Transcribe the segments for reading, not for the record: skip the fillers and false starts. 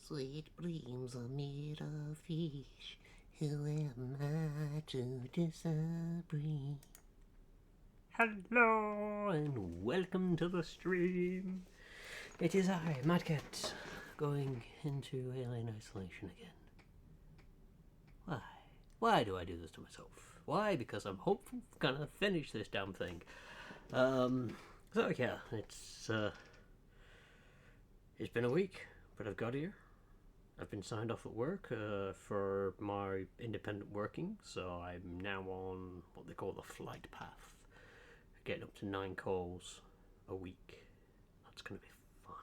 Sweet dreams are made of fish. Who am I to disagree? Hello and welcome to the stream. It is I, Madcat, going into Alien Isolation again. Why? Why do I do this to myself? Why? Because I'm hopeful gonna finish this damn thing. So yeah, it's been a week, but I've got here. I've been signed off at work for my independent working, so I'm now on what they call the flight path, getting up to 9 calls a week. That's going to be fun.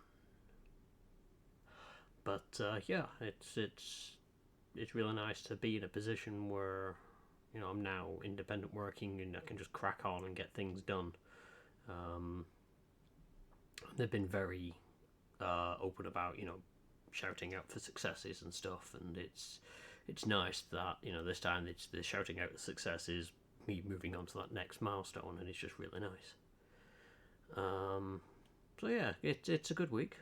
But yeah, it's really nice to be in a position where I'm now independent working and I can just crack on and get things done. They've been very open about shouting out for successes and stuff, and it's nice that this time it's the shouting out the success is me moving on to that next milestone, and it's just really nice. So yeah, it's a good week.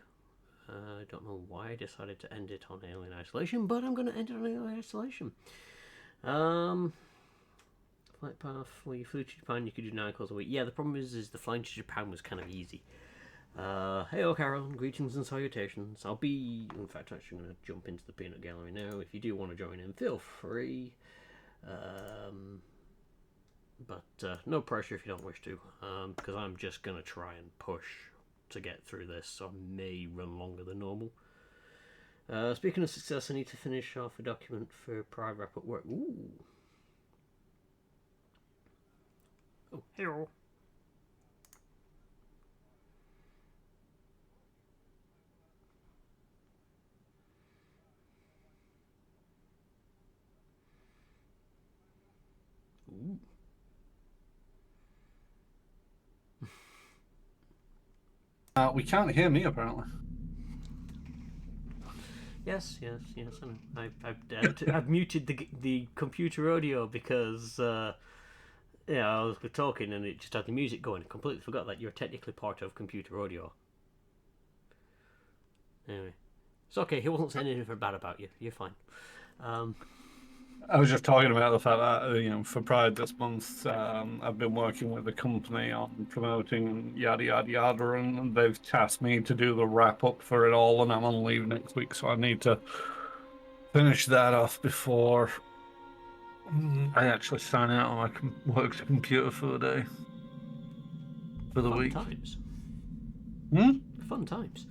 I don't know why I decided to end it on Alien Isolation, but I'm going to end it on Alien Isolation. Flight path, well, you flew to Japan, you could do 9 calls a week. Yeah, the problem is the flying to Japan was kind of easy. Hey, Carol, greetings and salutations. I'll be, in fact, actually going to jump into the peanut gallery now. If you do want to join in, feel free. But no pressure if you don't wish to, because I'm just going to try and push to get through this, so I may run longer than normal. Speaking of success, I need to finish off a document for Pride Wrap at work. Ooh. Oh, hello. Ooh. We can't hear me, apparently. Yes. I've muted the computer audio because I was talking and it just had the music going. I completely forgot that you're technically part of computer audio. Anyway, it's okay. He wasn't saying anything bad about you. You're fine. I was just talking about the fact that, for Pride this month, I've been working with a company on promoting yada, yada, yada, and they've tasked me to do the wrap-up for it all, and I'm on leave next week, so I need to finish that off before I actually sign out on my work's computer for the day, for the week. Fun times. Hmm? Fun times.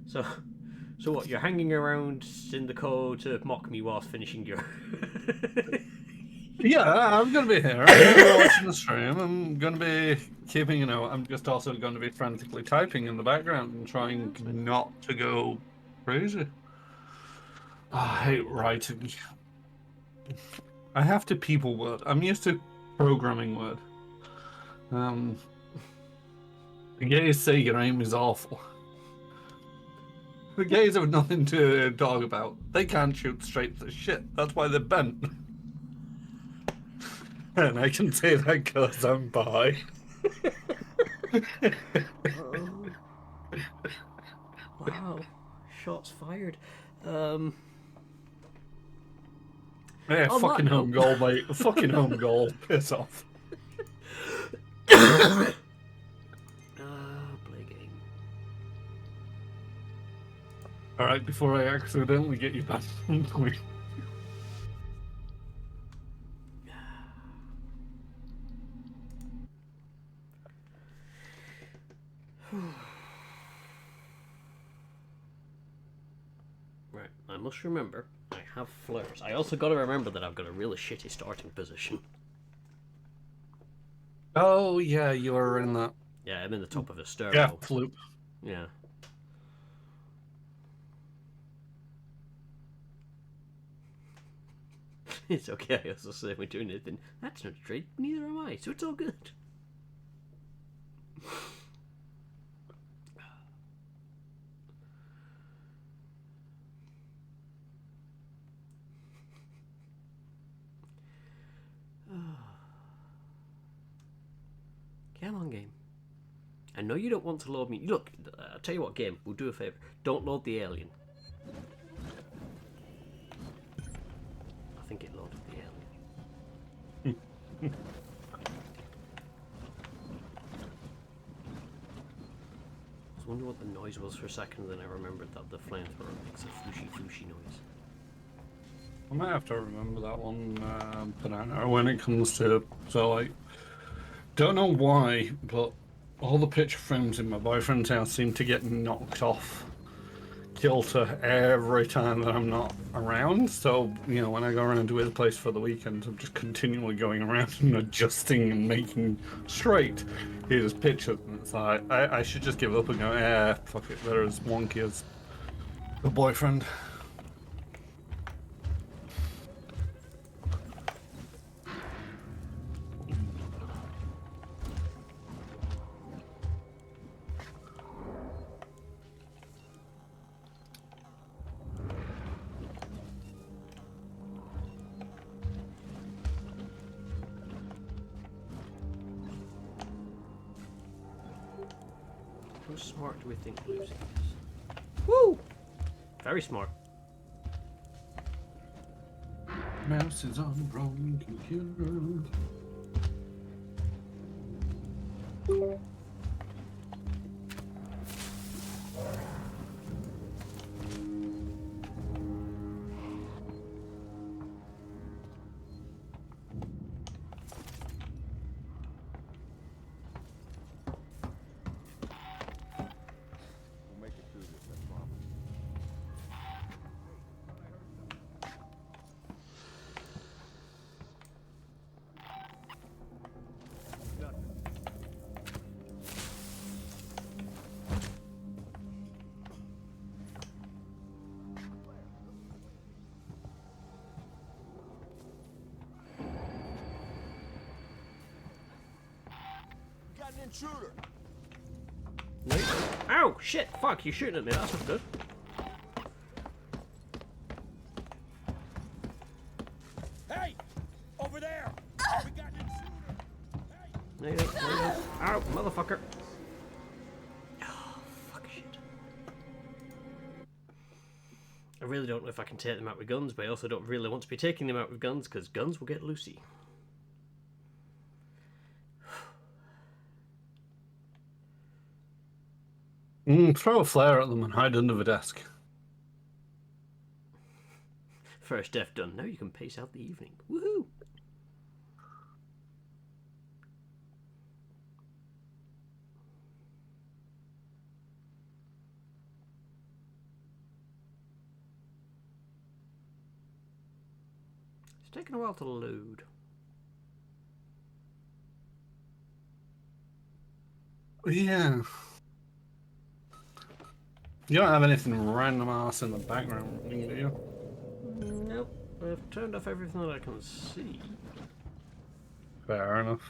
So what? You're hanging around in the code to mock me whilst finishing your... Yeah, I'm going to be here. I'm going to be watching the stream. I'm going to be keeping, I'm just also going to be frantically typing in the background and trying not to go crazy. Oh, I hate writing. I have to people word. I'm used to programming word. The gays say your aim is awful. The gays have nothing to talk about. They can't shoot straight for shit. That's why they're bent. And I can say that because I'm bi. Wow. Shots fired. Yeah, fucking home goal, mate. Fucking home goal. Piss off. Play game. Alright, before I accidentally get you back on point. Right, I must remember I have flares. I also got to remember that I've got a really shitty starting position. Oh, yeah, you were in that. Yeah, I'm in the top of a stairwell. Yeah, floop. Yeah. It's okay, I also say we're doing anything. That's not a trade, neither am I, so it's all good. Come on, game. I know you don't want to load me. Look, I'll tell you what, game. We'll do a favour. Don't load the alien. I wonder what the noise was for a second, then I remembered that the flamethrower makes a flushy noise. I might have to remember that one, Banana, when it comes to, so like, don't know why, but all the picture frames in my boyfriend's house seem to get knocked off kilter every time that I'm not around. So, you know, when I go around to his place for the weekend, I'm just continually going around and adjusting and making straight his pictures. And it's like, I should just give up and go, fuck it, they're as wonky as the boyfriend. How smart do we think Lucy is? Woo! Very smart. Mouse is on broken computer. Intruder. No. Ow! Shit! Fuck! You're shooting at me. That's not good. Hey, over there. We got an intruder. Hey. No. Ow, motherfucker! Oh, fuck shit. I really don't know if I can take them out with guns, but I also don't really want to be taking them out with guns because guns will get Lucy. Throw a flare at them and hide under the desk. First death done. Now you can pace out the evening. Woohoo! It's taken a while to load. Yeah. You don't have anything random ass in the background, do you? Nope. I've turned off everything that I can see. Fair enough.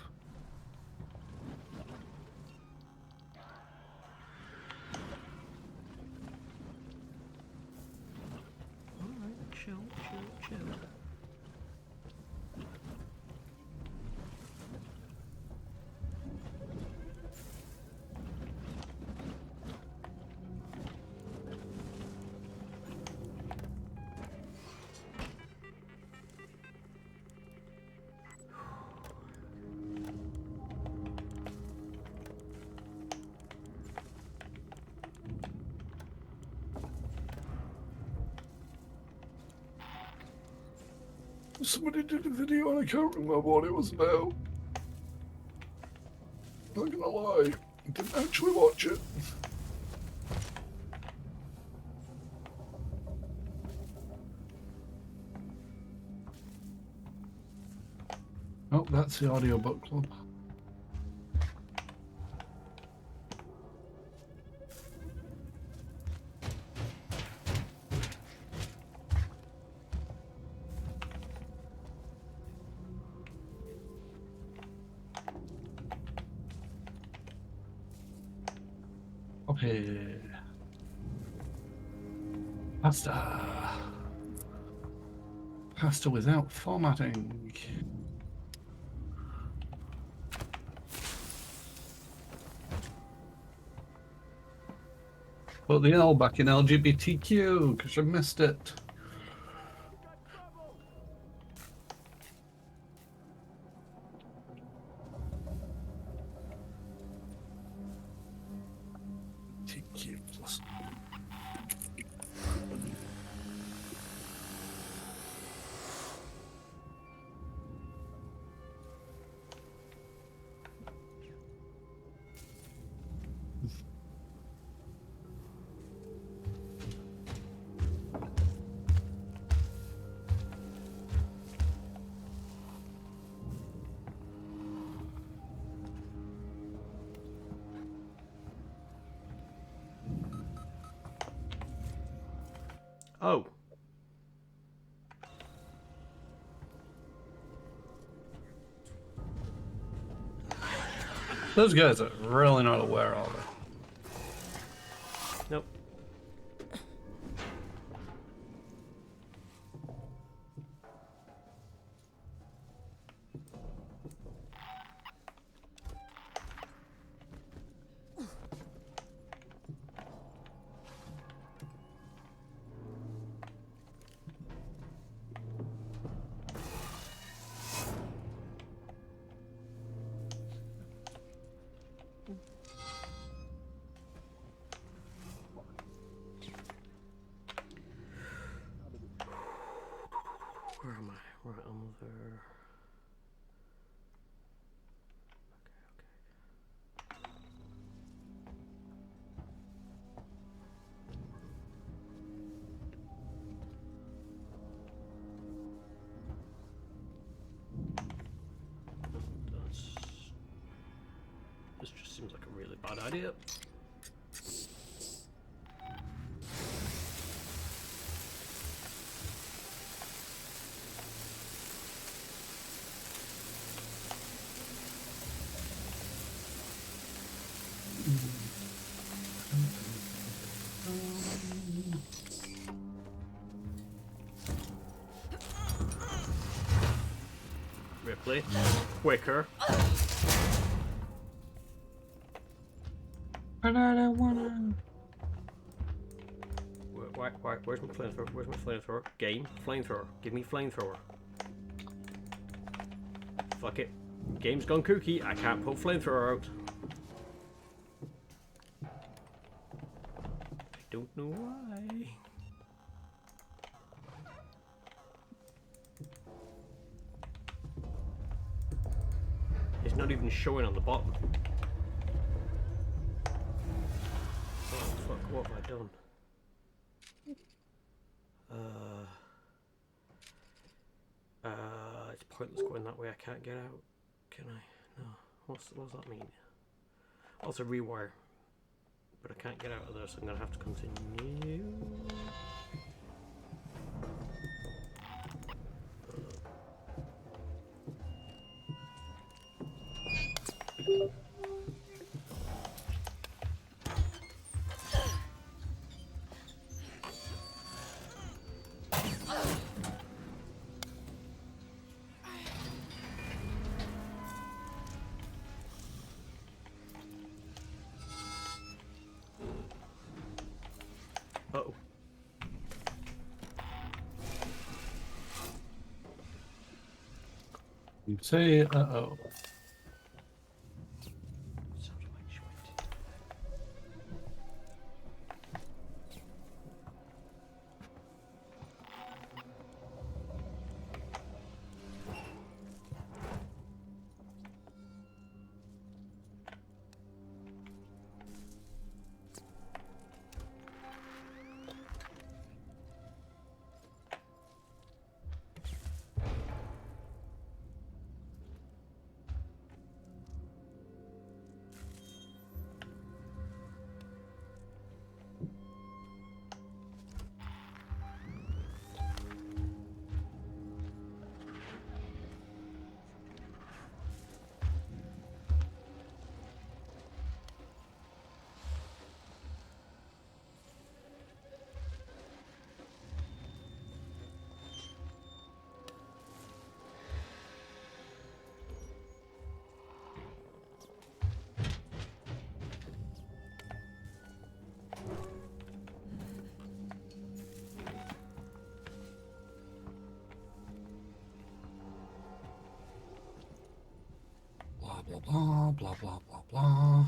Alright, chill. Somebody did a video and I can't remember what it was about. Not gonna lie, I didn't actually watch it. Oh, that's the audiobook club. Okay. Pasta without formatting. Put the L back in LGBTQ because I missed it. Ridiculous. Oh. Those guys are really not aware, are they? Nope. Where am I? Right on there. This just seems like a really bad idea. Ripley, quicker. And I don't wanna. Where's my flamethrower? Where's my flamethrower? Game? Flamethrower. Give me flamethrower. Fuck it. Game's gone kooky. I can't pull flamethrower out. I don't know why. It's not even showing on the bottom. Oh fuck, what have I done? It's pointless going that way, I can't get out. Can I? No. What does that mean? Also rewire. But I can't get out of there, so I'm gonna have to continue. Uh-oh. You say, uh-oh. Sounds like shit. Blah, blah, blah, blah, blah, blah, blah.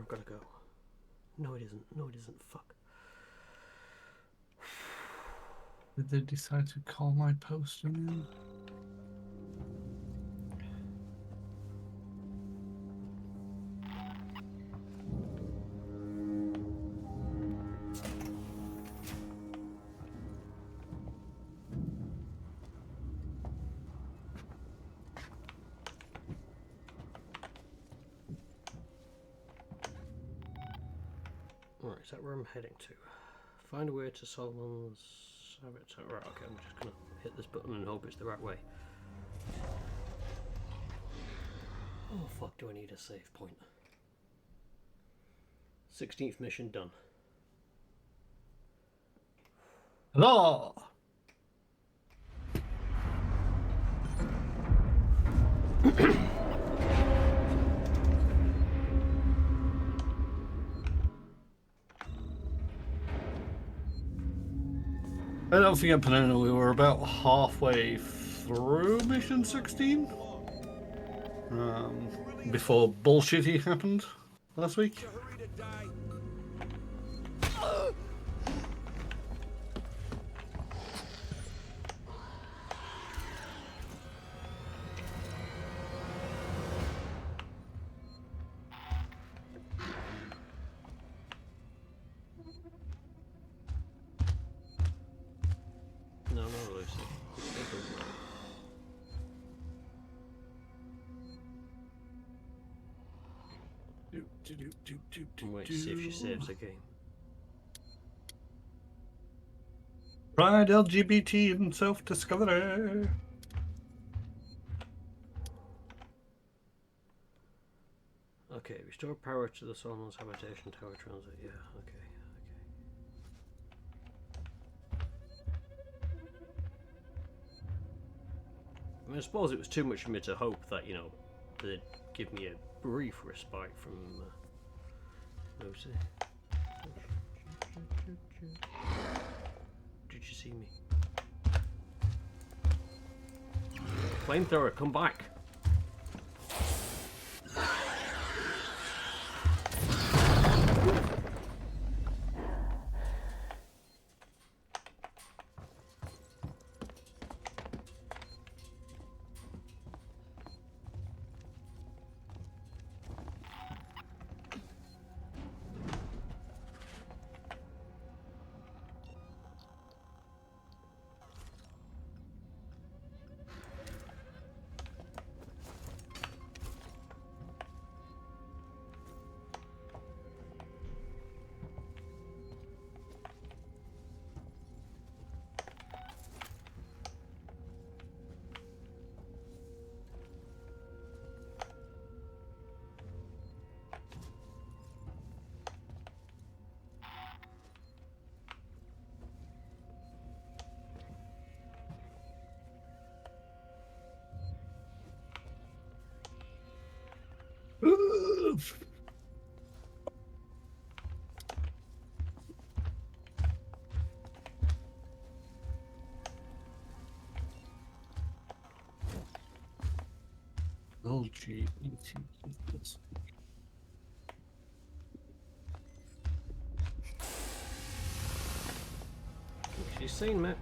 where I've got to go. No, it isn't. No, it isn't. Fuck. Did they decide to call my post in? Alright, is that where I'm heading to? Find a way to Solomon's habitat. Right, okay, I'm just gonna hit this button and hope it's the right way. Oh fuck, do I need a save point? 16th mission done. Hello! I don't think at Panona we were about halfway through mission 16 before bullshitty happened last week. Hurry to die. No, Lucy. Wait to see if she saves the game. Pride, LGBT, and self-discovery. Okay, restore power to the Solomon's habitation tower transit. Yeah, okay. I mean, I suppose it was too much for me to hope that, you know, they'd give me a brief respite from Lucy. Did you see me? Flamethrower, come back! LGBT. She's seen me.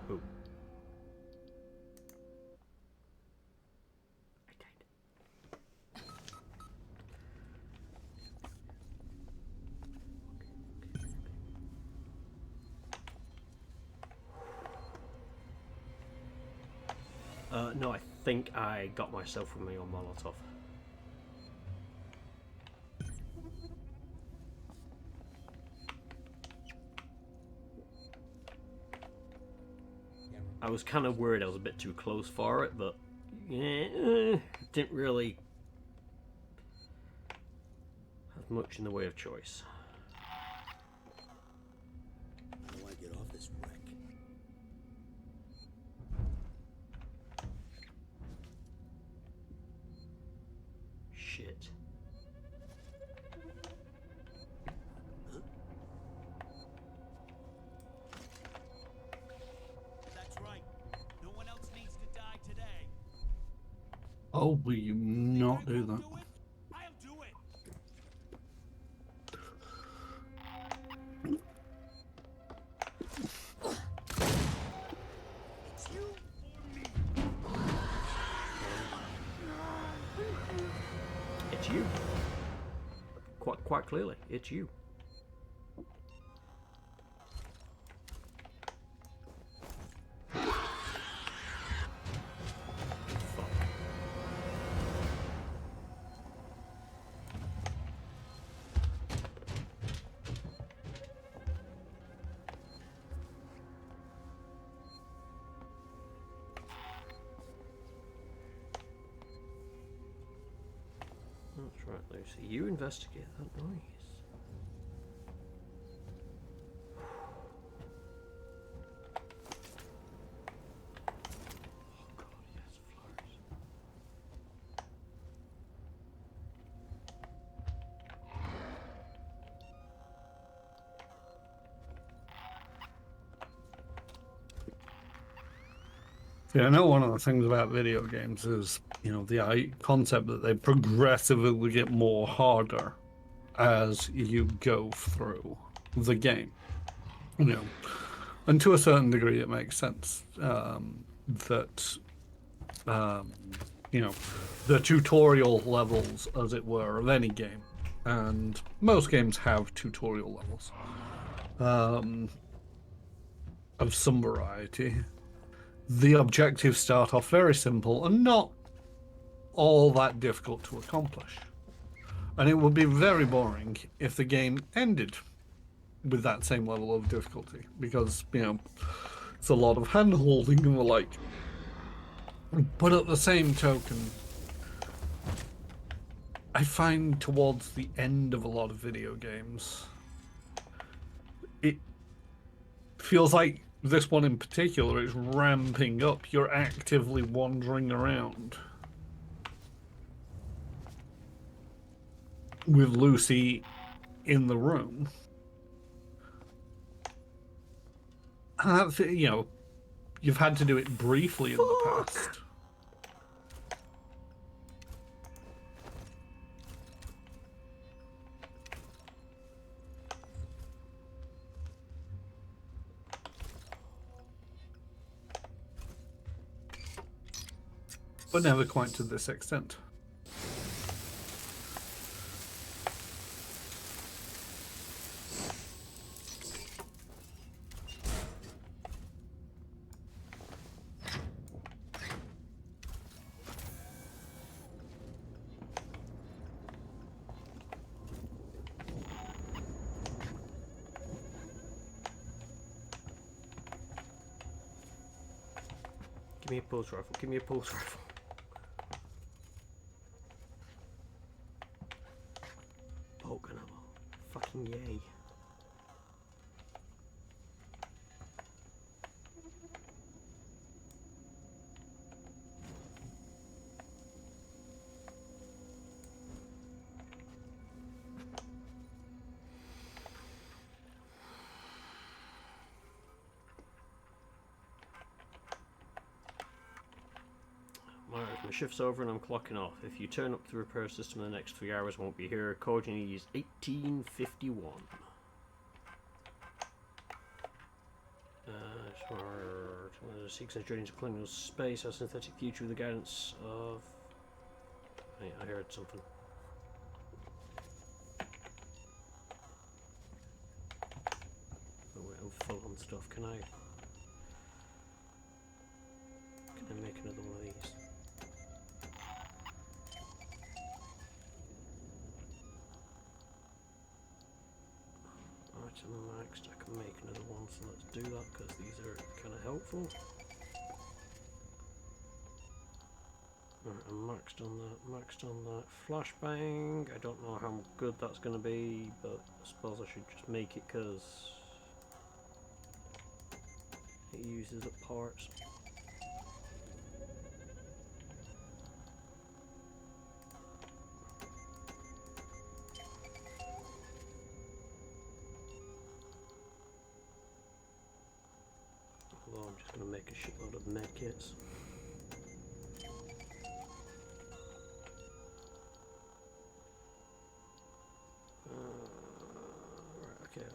Who? I died. No, I think I got myself from my own Molotov. I was kind of worried I was a bit too close for it, but yeah, didn't really have much in the way of choice. How do I get off this wreck? Shit. That's right. No one else needs Oh, will you not do that? I'll do it. It's you or me. It's you. Quite clearly, it's you. Fuck. That's right, Lucy. You investigate that noise. Oh god, yes, flowers. Yeah, I know one of the things about video games is, the concept that they progressively get more harder as you go through the game. And to a certain degree, it makes sense that, um, the tutorial levels, as it were, of any game, and most games have tutorial levels of some variety. The objectives start off very simple and not all that difficult to accomplish. And it would be very boring if the game ended with that same level of difficulty, because, it's a lot of hand holding and the like. But at the same token, I find towards the end of a lot of video games, it feels like this one in particular is ramping up. You're actively wandering around with Lucy in the room. And that's, you've had to do it briefly in the past. But never quite to this extent. Give me a pulse rifle. Give me a pulse rifle. Bolt ammo. Fucking yay. My shift's over and I'm clocking off. If you turn up to the repair system in the next 3 hours, won't be here. Code you need is 1851. Seeks a journey into colonial space, a synthetic future with the guidance of... I heard something. Oh wait, I'm full on stuff. Can I make another one of these? Item maxed, I can make another one, so let's do that because these are kind of helpful. Alright, I'm maxed on that. Flashbang, I don't know how good that's going to be, but I suppose I should just make it because it uses up parts. Although I'm just going to make a shitload of med kits. Okay.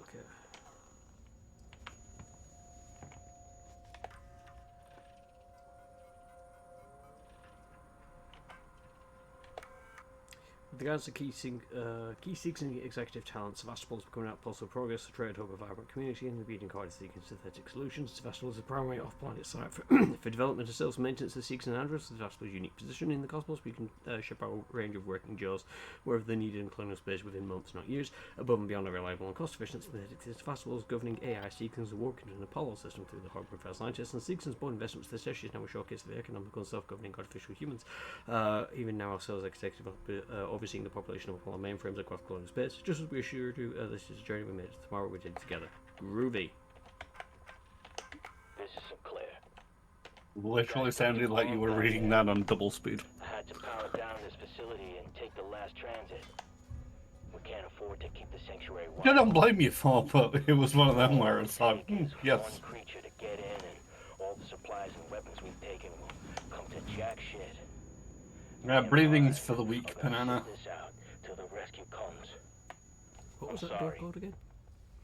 With regards to key seeking executive talent, Sevastopol is becoming out possible progress, a trade hub, a vibrant community, and the beating heart is seeking synthetic solutions. Sevastopol is a primary off-planet site for, for development of sales and maintenance of Seeks and Andros. Sevastopol's unique position in the cosmos, we can ship our range of working jaws wherever they're needed in colonial space within months, not years, above and beyond a reliable and cost-efficient synthetic. Sevastopol's governing AI Seekins are working in an Apollo system through the harbor of first scientists, and Seekins' board investments this is now a showcase of the economical and self-governing artificial humans. Even now, our sales executive overseeing the population of Apollo mainframes across colonial space. Just as we assured you, this is a journey we made. Tomorrow we did it together. Groovy. This is Sinclair. Literally sounded like you were reading that on double speed. I had to power down this facility and take the last transit. We can't afford to keep the sanctuary I wide. don't blame you for, but it was one of them where it's like, yes. One creature to get in, and all the supplies and weapons we've taken will come to jack shit. Yeah, breathing's for the weak, Banana. This out till the rescue comes. What was I'm that door sorry. called again?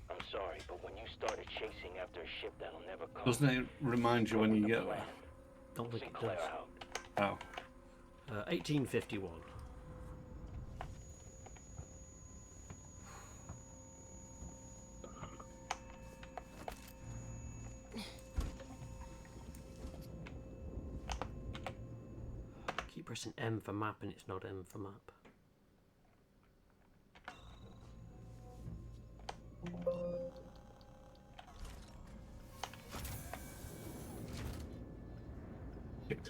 I'm sorry, but when you started chasing after a ship that'll never come, Doesn't it remind you when you get there? Don't think it Sinclair does. out. Oh. 1851. Keep pressing M for map and it's not M for map. Shit.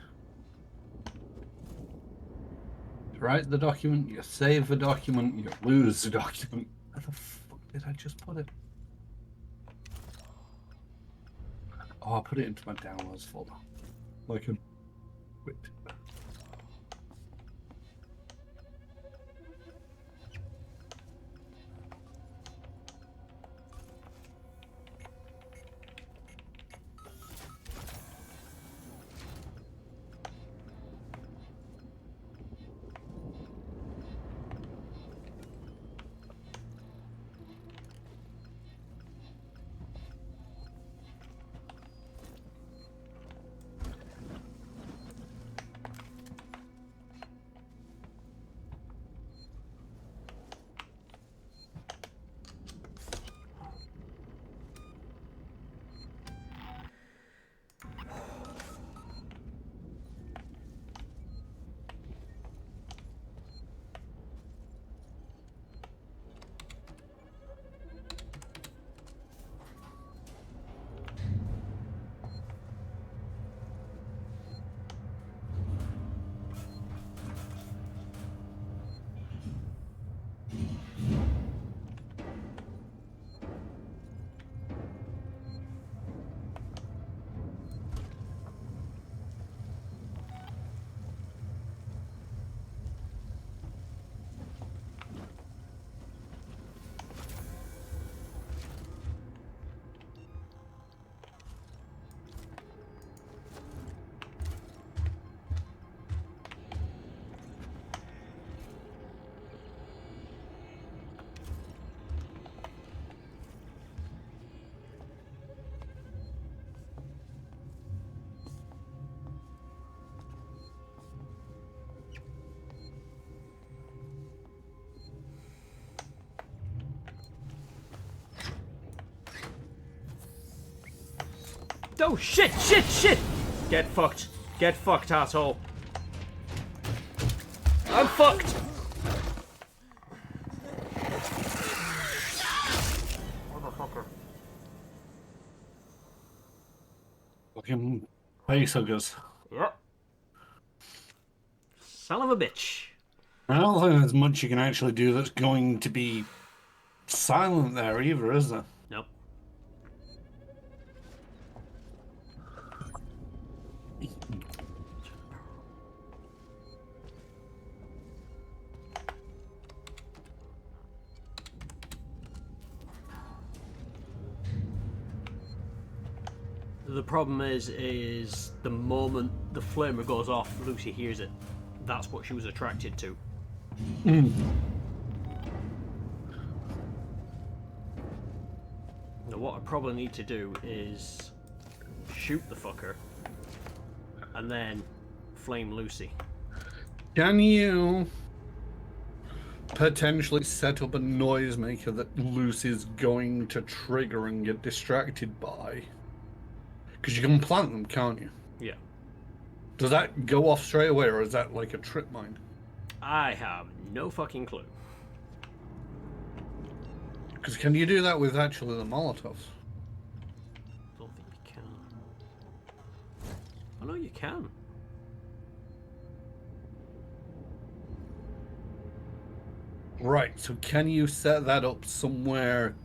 You write the document, you save the document, you lose the document. Where the fuck did I just put it? Oh, I put it into my downloads folder. Like a... Wait. Oh shit! Get fucked, asshole. I'm fucked. Motherfucker. Fucking facehuggers. Yep. Son of a bitch. I don't think there's much you can actually do that's going to be silent there either, is there? Nope. The problem is the moment the flamer goes off, Lucy hears it. That's what she was attracted to. Now, what I probably need to do is shoot the fucker and then flame Lucy. Can you potentially set up a noisemaker that Lucy's going to trigger and get distracted by? Because you can plant them, can't you? Yeah. Does that go off straight away, or is that like a trip mine? I have no fucking clue. Because can you do that with actually the Molotovs? Don't think you can. I know you can. Right, so can you set that up somewhere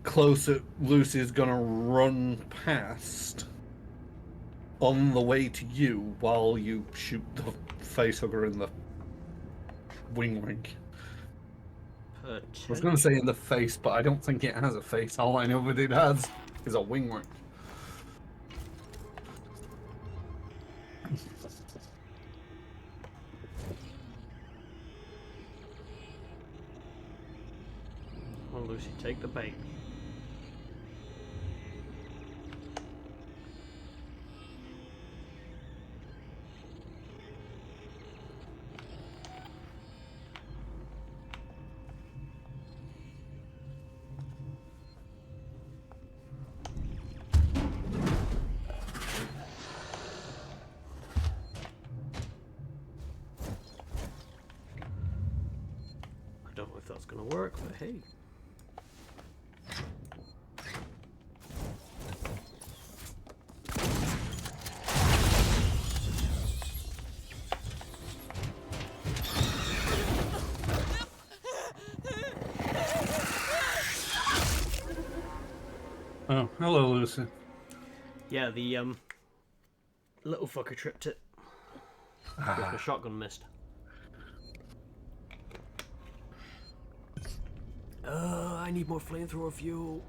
close that Lucy's gonna run past on the way to you while you shoot the facehugger in the wing ring? I was gonna say in the face, but I don't think it has a face. All I know what it has is a wing ring. Oh, Lucy, take the bait. I don't know if that's going to work, but hey. Oh, hello, Lucy. Yeah, the little fucker tripped it. The shotgun missed. I need more flamethrower fuel.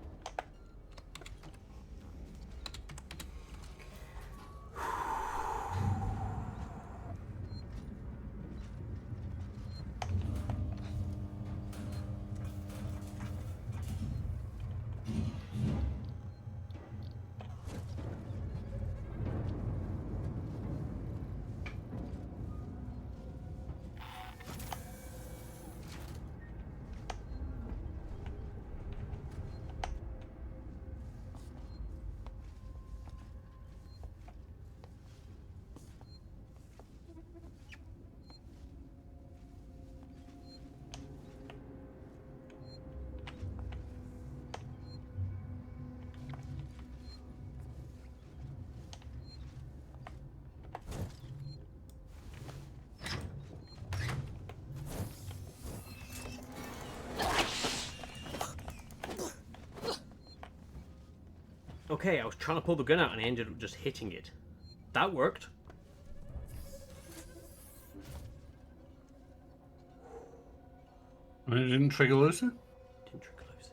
Okay, I was trying to pull the gun out and I ended up just hitting it. That worked. It didn't trigger Lucy? Didn't trigger Lucy.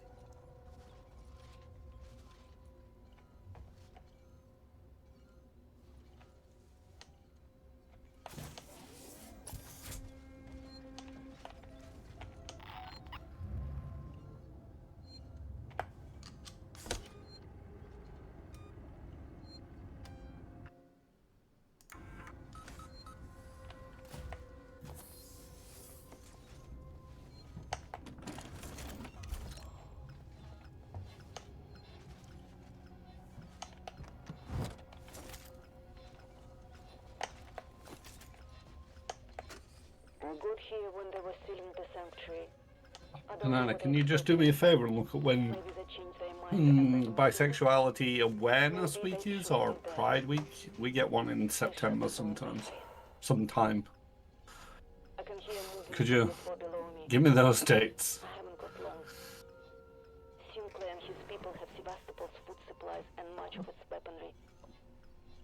Were good here when they were still in the sanctuary. Banana, can you just do me a favor and look at when Maybe they changed their mind. Bisexuality Awareness Week is, or Pride Week? We get one in September sometimes. Sometime. I can hear moving Could you before below me. give me those dates? I haven't got long. Sinclair and his people have Sevastopol's food supplies and much of its weaponry.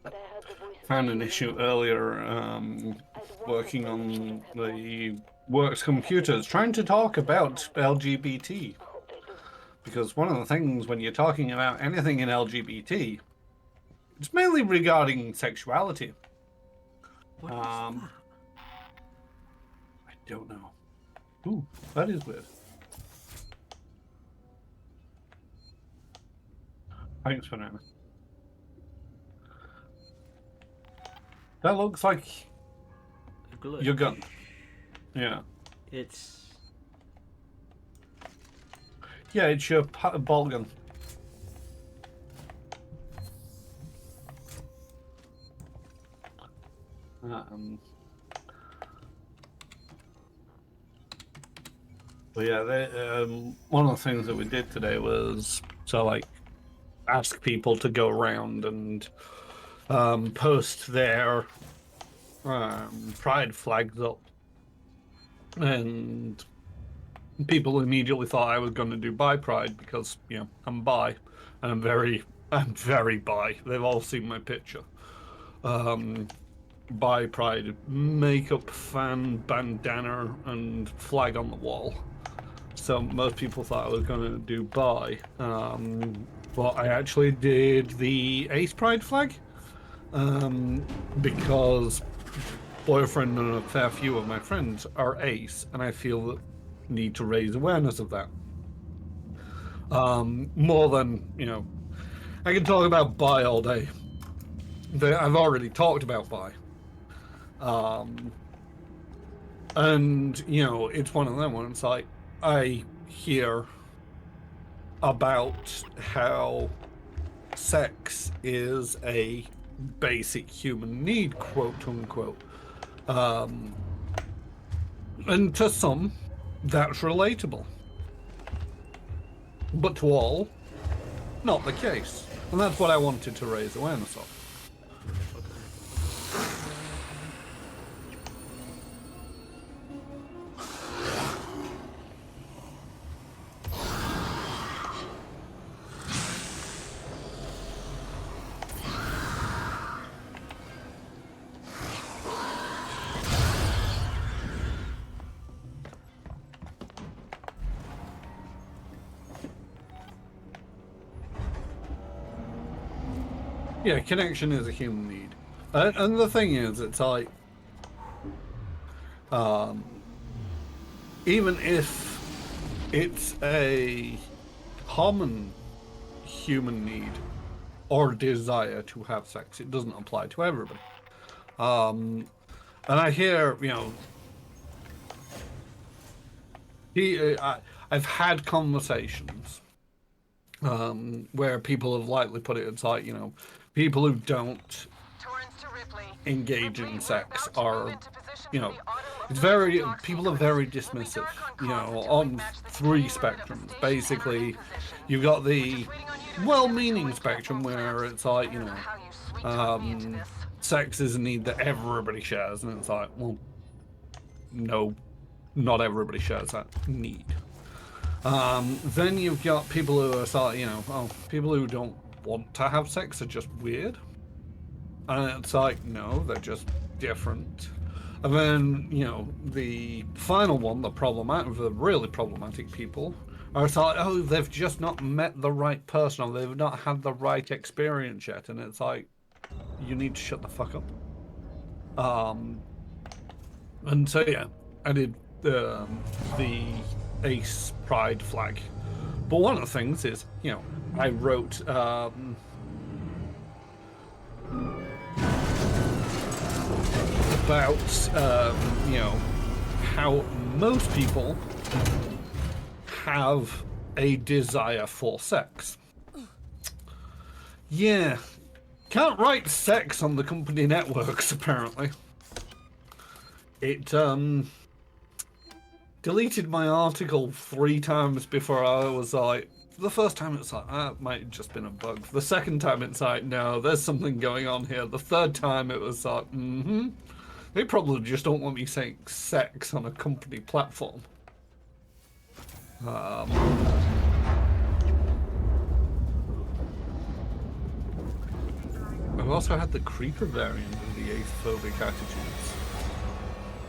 But I heard the voices Found of an the issue enemy. earlier working on the works computers, trying to talk about LGBT. I hope they do. Because one of the things when you're talking about anything in LGBT, it's mainly regarding sexuality. What is that? I don't know. Ooh, that is weird. Thanks for now. That looks like A glitch. your gun. Yeah. It's Yeah, it's your ball gun. But yeah, one of the things that we did today was like ask people to go around and post their pride flags up, and people immediately thought I was going to do bi pride because I'm bi, and I'm very bi. They've all seen my picture. Bi pride makeup, fan, bandana, and flag on the wall. So most people thought I was going to do bi, but I actually did the Ace Pride flag because boyfriend and a fair few of my friends are Ace, and I feel that need to raise awareness of that. More than I can talk about bi all day. I've already talked about bi. And it's one of them when it's like I hear about how sex is a basic human need, quote unquote. And to some, that's relatable. But to all, not the case. And that's what I wanted to raise awareness of. Yeah, connection is a human need. And the thing is, it's like, even if it's a common human need or desire to have sex, it doesn't apply to everybody. And I hear, I've had conversations where people have lightly put it, it's like, people who don't engage in sex are, it's very, people are very dismissive, on three spectrums. Basically, you've got the well-meaning spectrum where it's like, sex is a need that everybody shares, and it's like, well, no, not everybody shares that need. Then you've got people who are sort of, people who don't want to have sex are just weird. And it's like, no, they're just different. And then, the final one, the really problematic people, are like, oh, they've just not met the right person, or they've not had the right experience yet. And it's like, you need to shut the fuck up. And so, yeah, I did the Ace Pride flag. But one of the things is, I wrote about how most people have a desire for sex. Yeah, can't write sex on the company networks apparently. It deleted my article 3 times before I was like, the first time it's like, that might have just been a bug. The second time it's like, no, there's something going on here. The third time it was like, they probably just don't want me saying sex on a company platform. I've also had the creeper variant of the acephobic attitudes.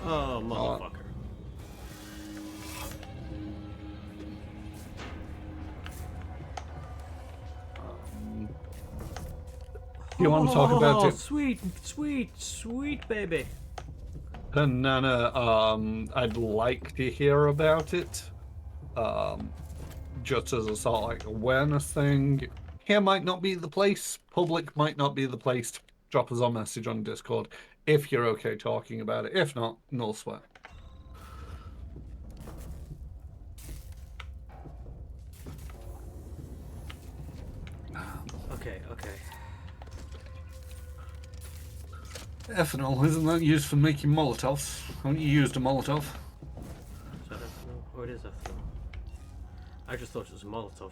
oh motherfucker. You want to talk about it? Sweet baby. And Nana, I'd like to hear about it. Just as a sort of like awareness thing. here might not be the place. Public might not be the place to drop us a message on Discord if you're okay talking about it. If not, no sweat. Okay. Ethanol, isn't that used for making Molotovs? Haven't you used a Molotov? Is that ethanol? Oh, it is ethanol. I just thought it was a Molotov.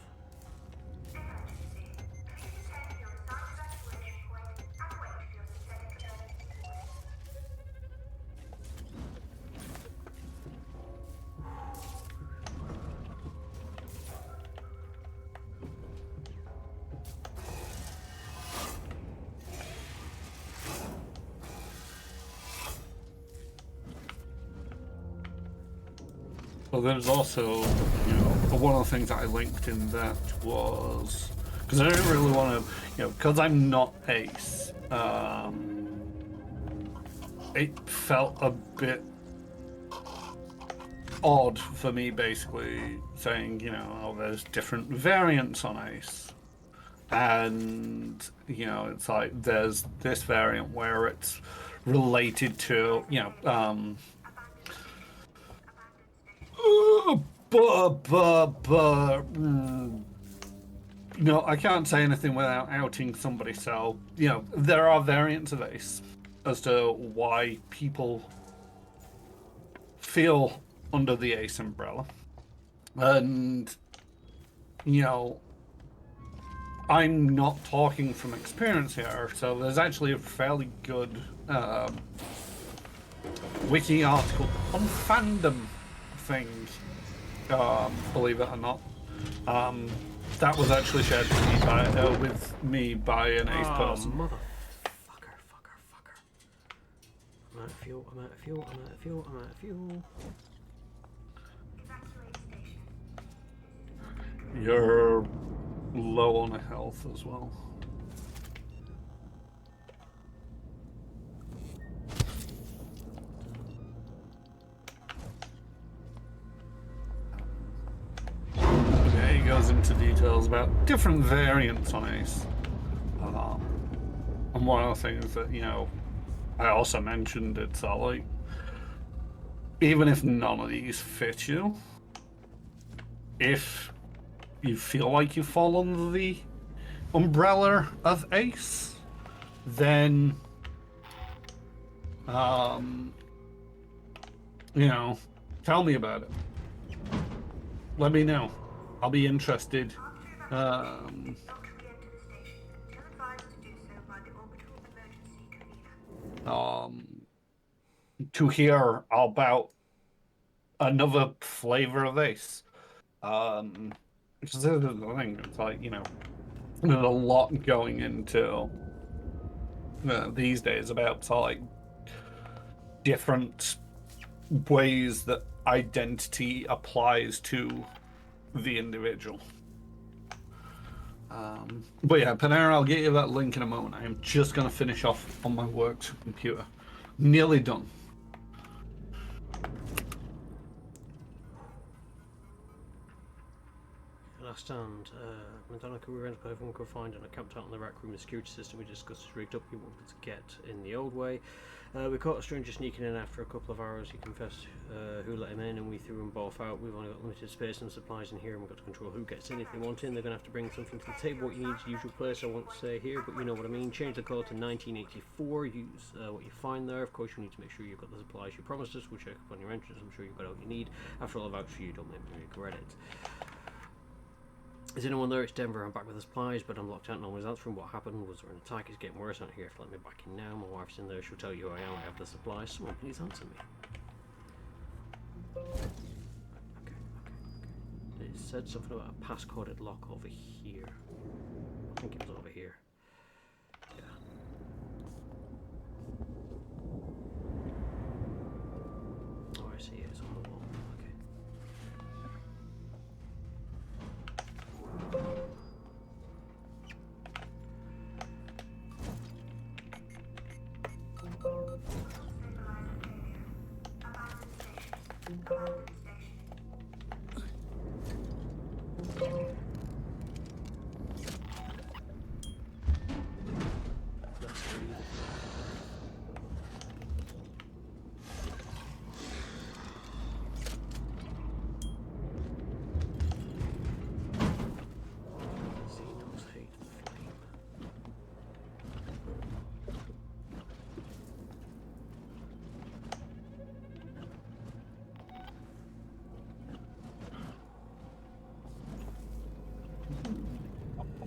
Well, there's also, one of the things that I linked in that was because I don't really want to, because I'm not Ace. It felt a bit odd for me, basically saying, there's different variants on Ace, and it's like there's this variant where it's related to, I can't say anything without outing somebody. So, there are variants of Ace as to why people feel under the Ace umbrella. And, I'm not talking from experience here. So there's actually a fairly good wiki article on fandom thing, believe it or not, that was actually shared with me by an Ace person. Motherfucker. I'm out of fuel. You're low on health as well. He goes into details about different variants on Ace. And one of the things that, I also mentioned, it's like, even if none of these fit you, if you feel like you fall under the umbrella of Ace, then, tell me about it. Let me know. I'll be interested. To hear about another flavor of Ace. Because this is the thing, it's like, there's a lot going into these days about like different ways that identity applies to the individual. But yeah, Panera, I'll get you that link in a moment. I am just going to finish off on my work computer. Nearly done. Last stand, Madonna, we went up, everyone could find, and I camped out in the rec room. The security system we discussed is rigged up. We wanted to get in the old way. We caught a stranger sneaking in after a couple of hours. He confessed who let him in, and we threw them both out. We've only got limited space and supplies in here, and we've got to control who gets in. If they want in, they're going to have to bring something to the table. What you need is the usual place. I won't say here, but you know what I mean. Change the code to 1984. Use what you find there. Of course, you need to make sure you've got the supplies you promised us. We'll check up on your entrance. I'm sure you've got what you need. After all, I've vouched for you. Don't make me regret it. Is anyone there? It's Denver. I'm back with the supplies, but I'm locked out. No one's answering. What happened? Was there an attack? It's getting worse out here. If you let me back in now, my wife's in there. She'll tell you who I am. I have the supplies. Someone please answer me. Okay. It said something about a passcoded lock over here. I think it was over here. Yeah. Oh, I see. It's on the wall. Okay.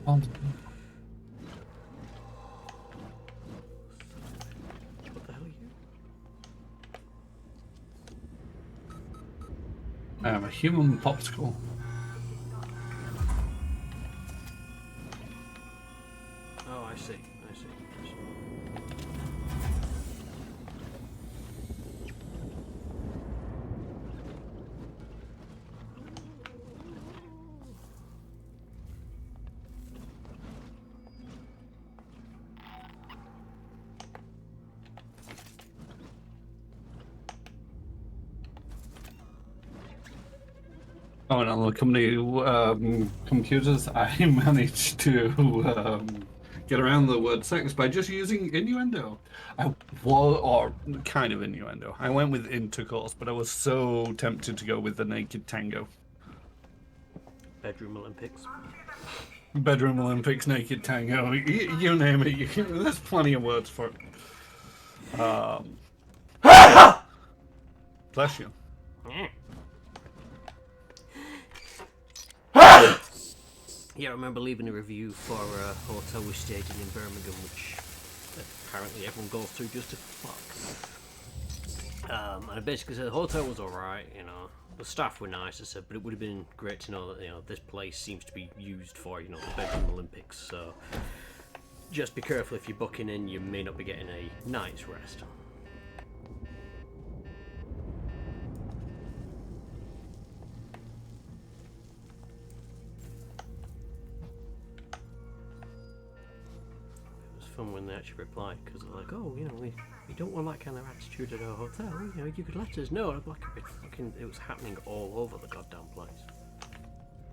Oh, What the hell are you? I am a human popsicle. Oh, I see. I see. I see. Oh, and on the company computers, I managed to get around the word sex by just using innuendo. Or kind of innuendo. I went with intercourse, but I was so tempted to go with the naked tango. Bedroom Olympics. Bedroom Olympics, naked tango, you name it. There's plenty of words for it. Bless you. Yeah, I remember leaving a review for a hotel we stayed in Birmingham, which apparently everyone goes through just to fuck. And I basically said the hotel was alright, you know. The staff were nice, I said, but it would have been great to know that, you know, this place seems to be used for, you know, the Bedroom Olympics, so just be careful if you're booking in, you may not be getting a night's rest. Fun when they actually replied, because they're like, oh, you know, we don't want that kind of attitude at our hotel, you know, you could let us know. Like, it was happening all over the goddamn place.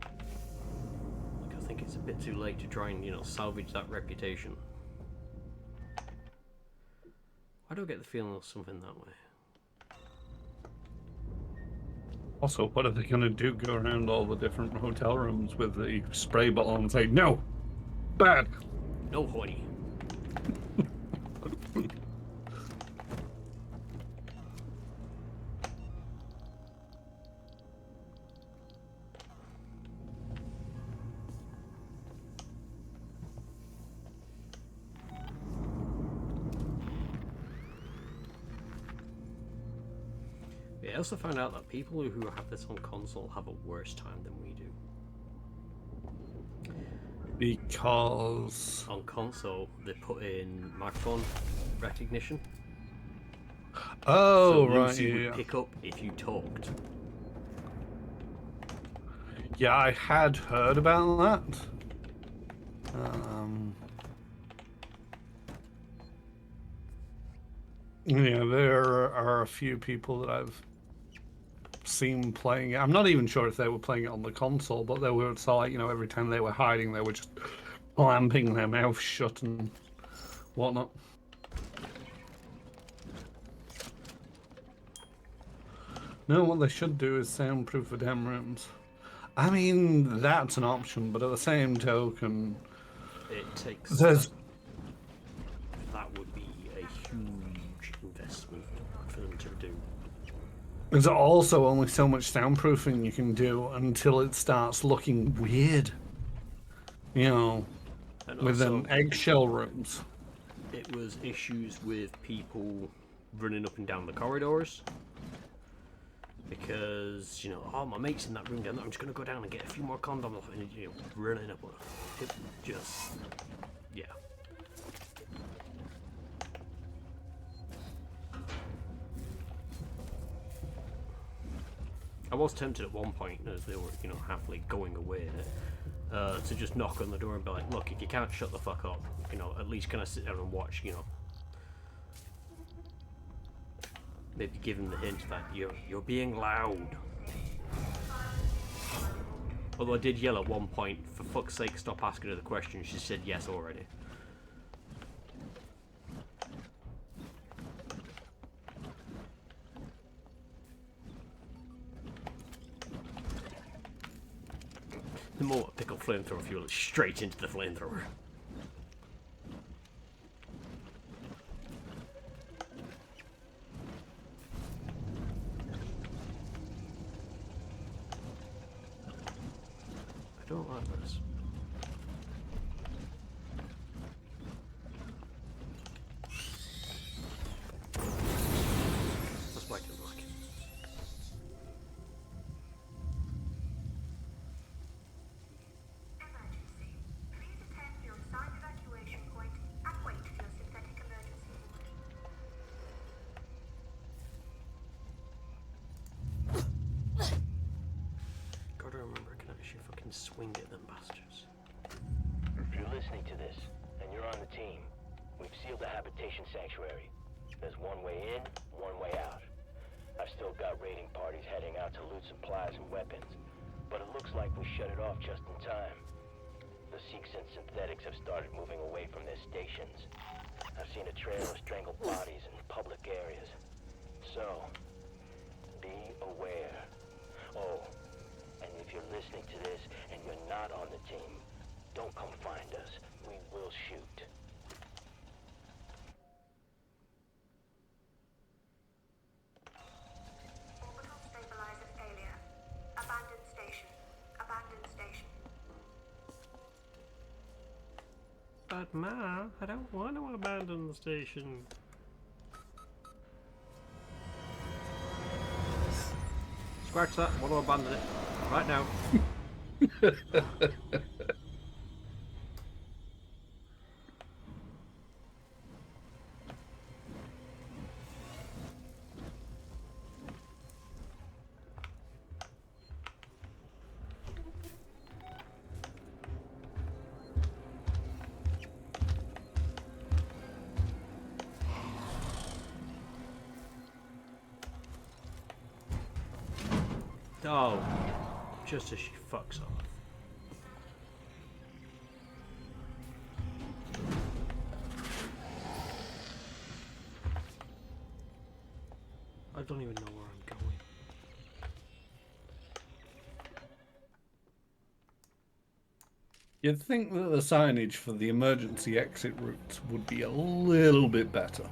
Like, I think it's a bit too late to try and, you know, salvage that reputation. Why do I get the feeling there's something that way? Also, what are they going to do? Go around all the different hotel rooms with the spray bottle and say, no, bad. No, honey. I also found out that people who have this on console have a worse time than we do. Because On console, they put in microphone recognition. oh So right, Lucy would yeah. pick up if you talked. Yeah, I had heard about that. Yeah, there are a few people that I've seen playing it. I'm not even sure if they were playing it on the console, but they were so like, you know, every time they were hiding, they were just clamping their mouth shut and whatnot. No, what they should do is soundproof the damn rooms. I mean, that's an option, but at the same token, It takes. there's That would be a huge investment for them to do. there's also only so much soundproofing you can do until it starts looking weird. You know, And with them also, eggshell rooms. it was issues with people running up and down the corridors. Because, you know, oh, my mate's in that room down there, I'm just going to go down and get a few more condoms off, and, you know, running up. It just, yeah. I was tempted at one point, as they were, you know, happily going away, to just knock on the door and be like, look, if you can't shut the fuck up, you know, at least can I sit down and watch, you know. Maybe give him the hint that you're being loud. Although I did yell at one point, for fuck's sake, stop asking her the question. She said yes already. The more I pick up flamethrower fuel, it's straight into the flamethrower. I don't like this. fucking swing at them bastards. If you're listening to this, and you're on the team, we've sealed the habitation sanctuary. There's one way in, one way out. I've still got raiding parties heading out to loot supplies and weapons, but it looks like we shut it off just in time. The Sikhs and synthetics have started moving away from their stations. I've seen a trail of strangled bodies in public areas. So, be aware. Oh, and if you're listening to this and you're not on the team, don't come find us. We will shoot. Orbital stabilizer failure. Abandoned station. Abandoned station. But Ma, I don't want to abandon the station. Scratch that, I want to abandon it. Right now. Oh, just as she fucks off. I don't even know where I'm going. You'd think that the signage for the emergency exit routes would be a little bit better.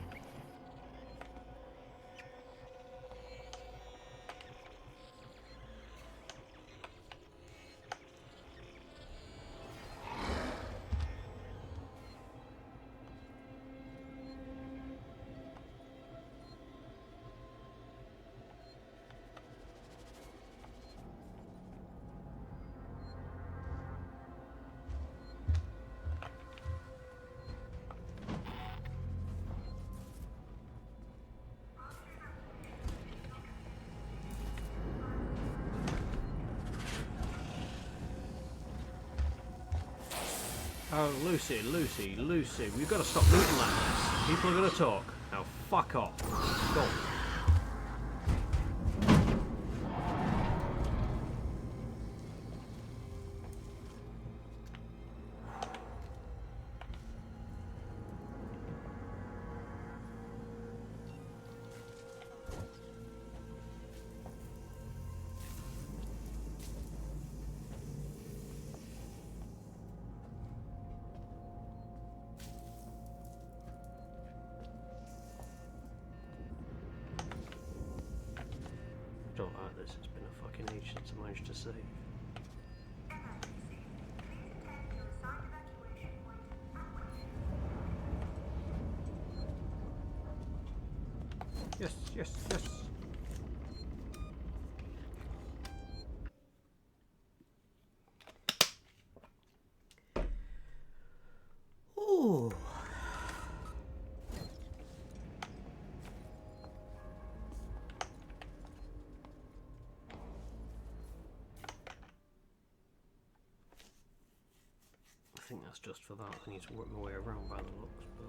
Oh, Lucy, Lucy, Lucy, we've got to stop looting like this. People are going to talk. Now, fuck off. Go. Don't like this, it's been a fucking age since I managed to save. Emergency. Please attend to assigned evacuation point and wait. Yes, yes, yes. Ooh. I think that's just for that. I need to work my way around by the looks, but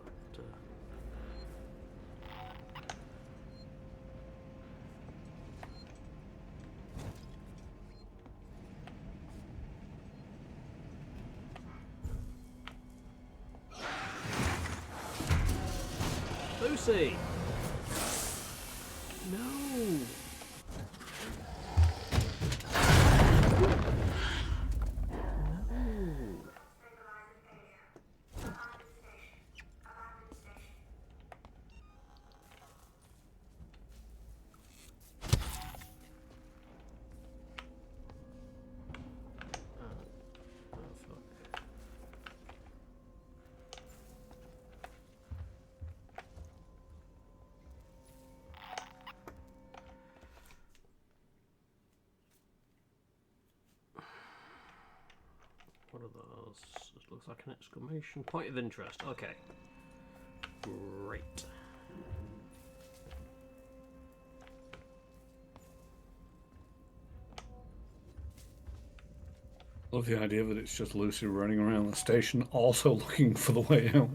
Lucy! No! No! Oh, fuck. What are those? This looks like an exclamation point of interest. Okay. Great. Love the idea that it's just Lucy running around the station, also looking for the way out.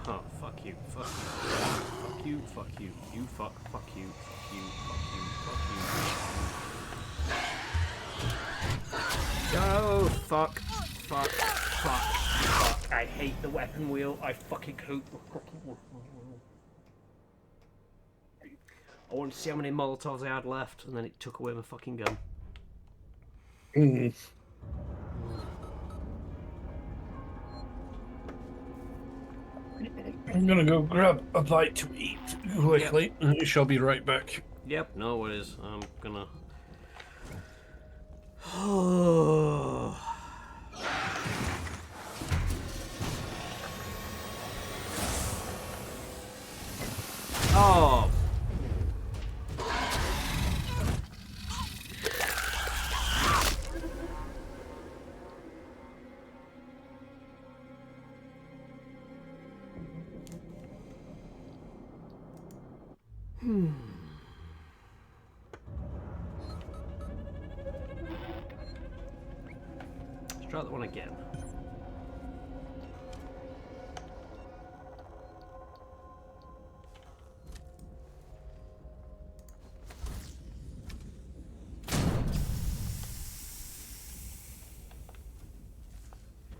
Oh, fuck you, fuck you, fuck you, you fuck you, fuck you, fuck you. Oh, fuck, fuck, fuck. I hate the weapon wheel. I fucking hate the fucking weapon wheel. I wanted to see how many Molotovs I had left, and then it took away my fucking gun. I'm gonna go grab a bite to eat quickly, and I shall be right back. Yep, no worries. I'm gonna. Oh. Oh. Let's try that one again.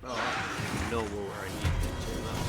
Oh, I know where I need to turn that.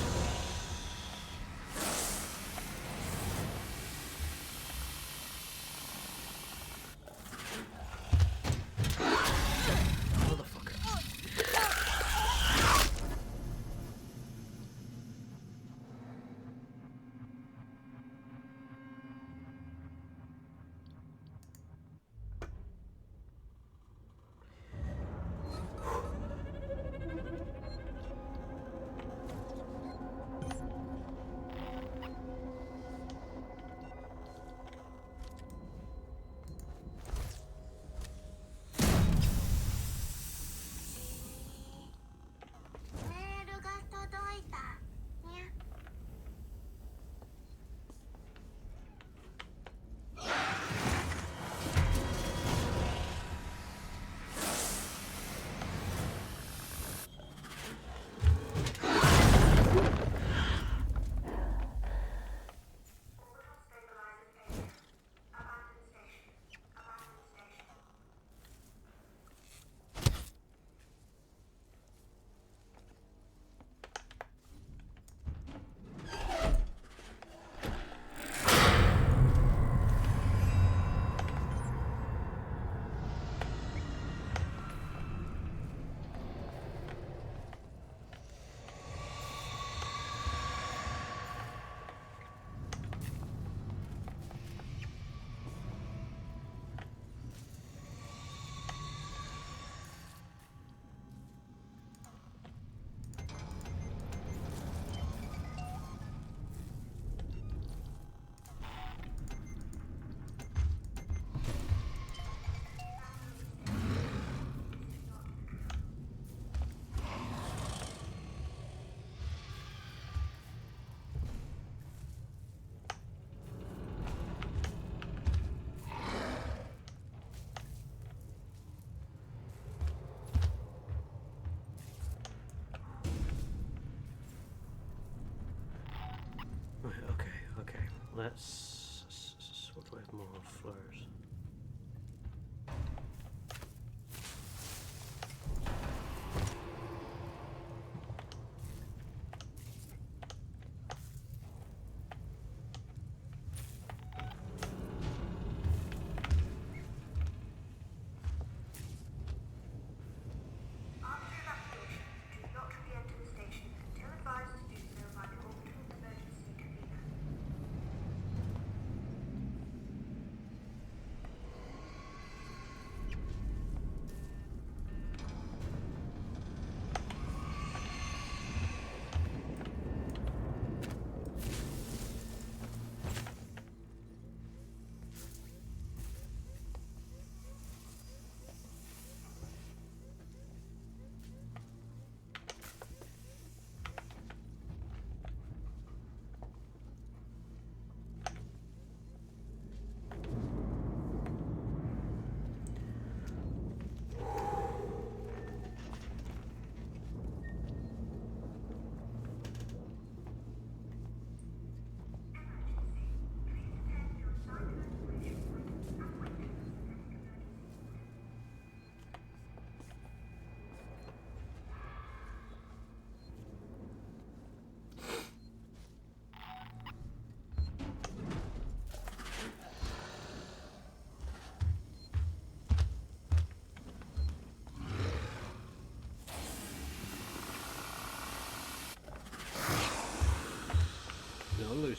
Okay. Let's. What do I have more flares?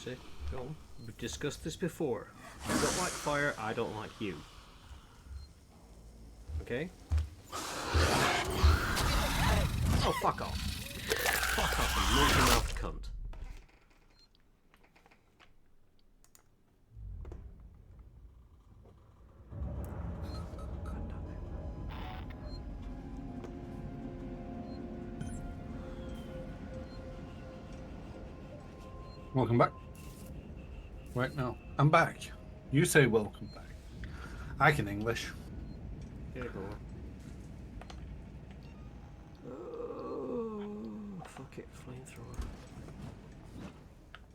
See? Go on. We've discussed this before. You don't like fire, I don't like you. Okay? Oh, fuck off. Fuck off, you multi-mouthed cunt. Welcome back. Wait, no. I'm back. You say welcome back. I can English. Here you go. Oh, fuck it, flamethrower.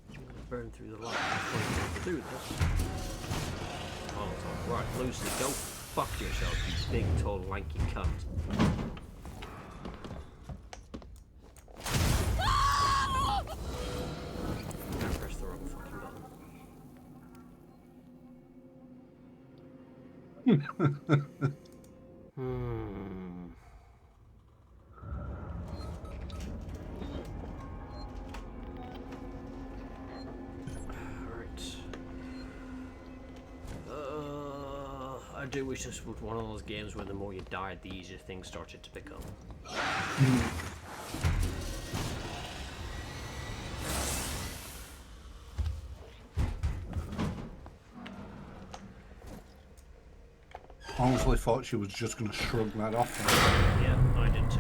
I'm gonna burn through the light before you do this. Oh, right, Lucy, go fuck yourself, you big, tall, lanky cunt. I pressed the wrong fucking button. Alright. I do wish this was one of those games where the more you died, the easier things started to become. Honestly thought she was just going to shrug that off. Yeah, I did too.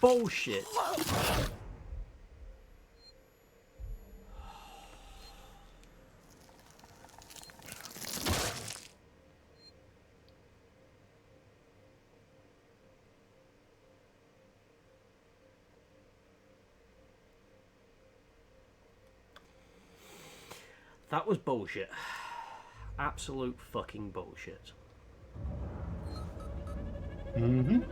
Bullshit. That was bullshit. Absolute fucking bullshit. Mm-hmm.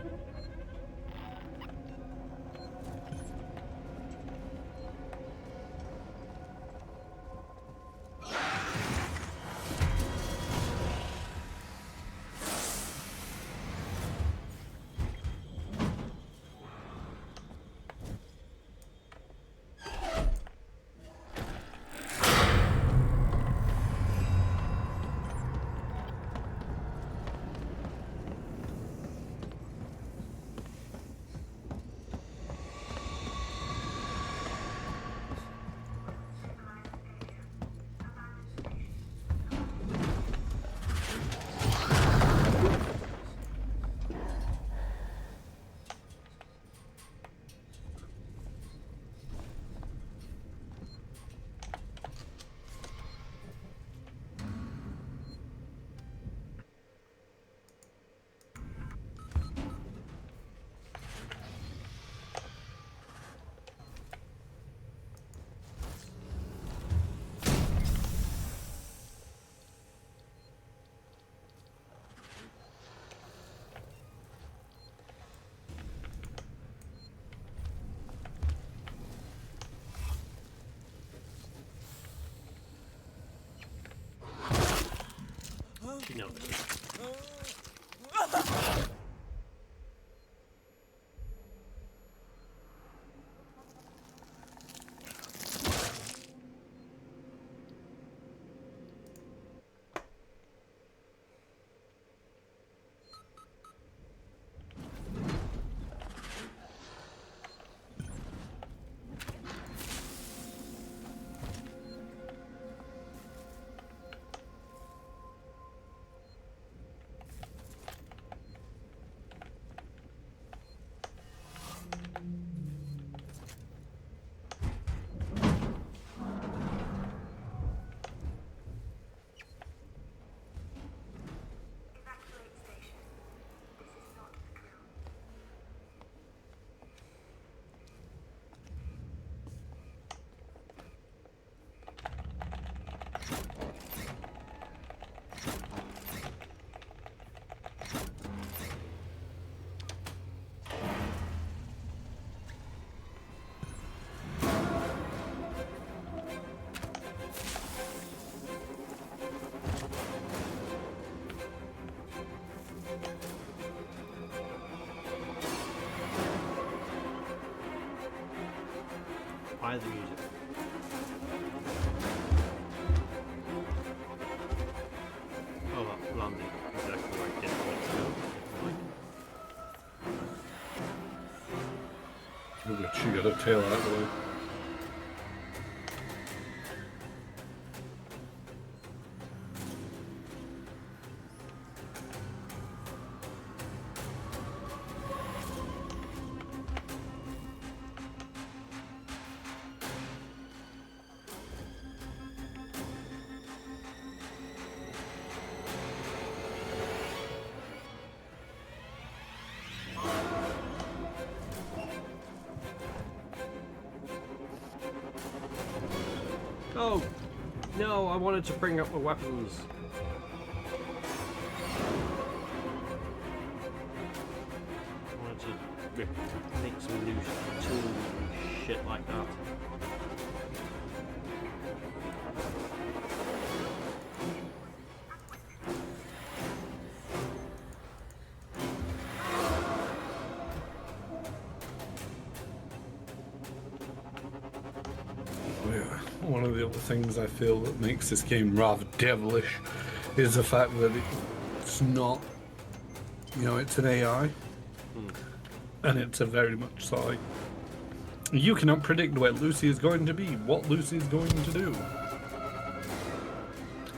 No. Evacuate station. This is not the drill. Why the music? Oh, that landed exactly where it didn't want to go. Maybe she got a tail out of the way. Oh! No, I wanted to bring up the weapons. I wanted to make some new tools and shit like that. Yeah. One of the other things I feel that makes this game rather devilish is the fact that it's not, you know, it's an AI, and it's a very much so like, you cannot predict where Lucy is going to be, what Lucy is going to do.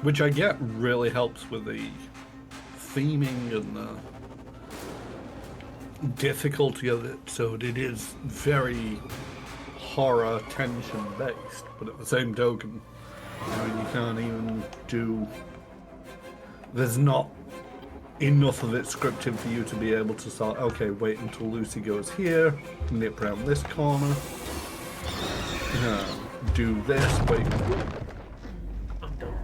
Which I get really helps with the theming and the difficulty of it, so it is very horror tension based, but at the same token, you know, you can't even do, there's not enough of it scripted for you to be able to start, okay, wait until Lucy goes here, nip around this corner, do this, wait. I'm done.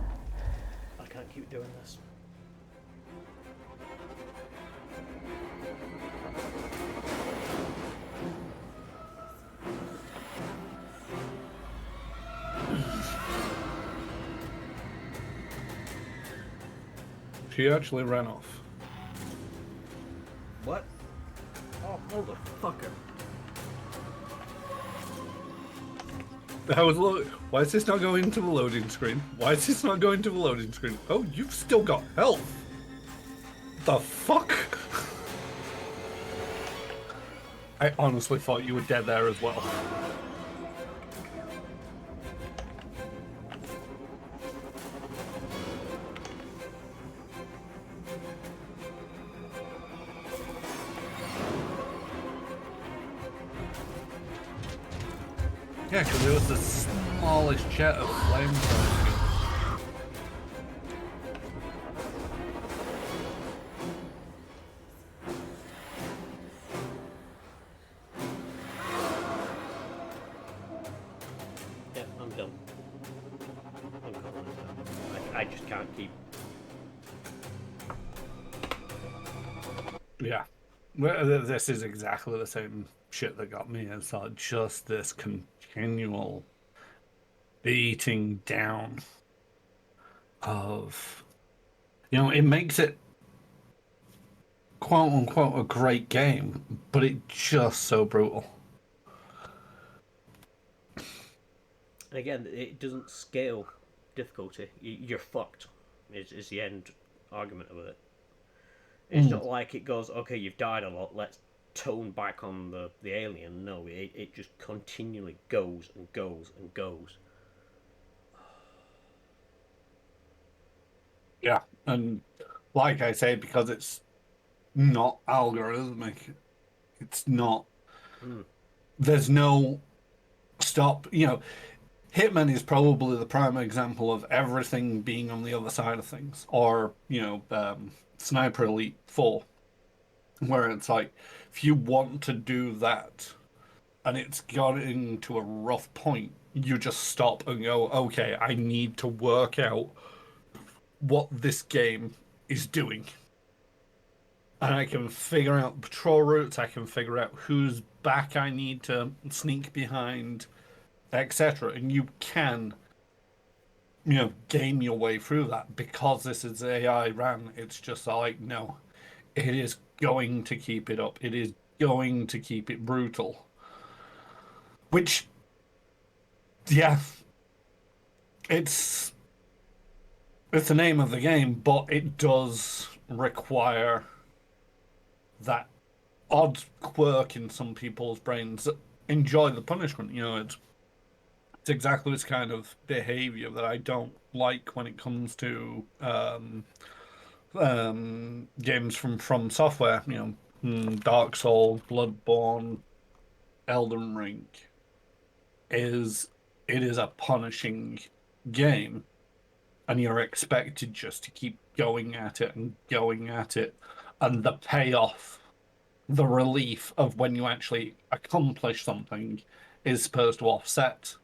I can't keep doing this. She actually ran off. What? Oh, motherfucker. I was why is this not going to the loading screen? Why is this not going to the loading screen? Oh, you've still got health. The fuck? I honestly thought you were dead there as well. Yeah, because it was the smallest jet of flamethrowers. Yeah, I'm done. I'm calling it done. I just can't keep. Yeah. Well, this is exactly the same shit that got me. It's like just this continual beating down of You know, it makes it quote unquote a great game, but it's just so brutal. And again, it doesn't scale difficulty. You're fucked. Is the end argument of it. It's not like it goes, okay, you've died a lot. Let's tone back on the alien. No, it just continually goes and goes and goes. Yeah, and like I say, because it's not algorithmic, it's not. There's no stop. You know, Hitman is probably the prime example of everything being on the other side of things, or Sniper Elite 4, where it's like if you want to do that and it's getting to a rough point, you just stop and go, okay, I need to work out what this game is doing. And I can figure out patrol routes, I can figure out whose back I need to sneak behind, etc. And you can, game your way through that because this is AI ran. It's just like, no, it is going to keep it up. It is going to keep it brutal. Which, yeah, it's the name of the game, but it does require that odd quirk in some people's brains that enjoy the punishment. It's exactly this kind of behavior that I don't like when it comes to games from software. Dark Souls, Bloodborne, Elden Ring. It is a punishing game, and you're expected just to keep going at it and going at it, and the payoff, the relief of when you actually accomplish something is supposed to offset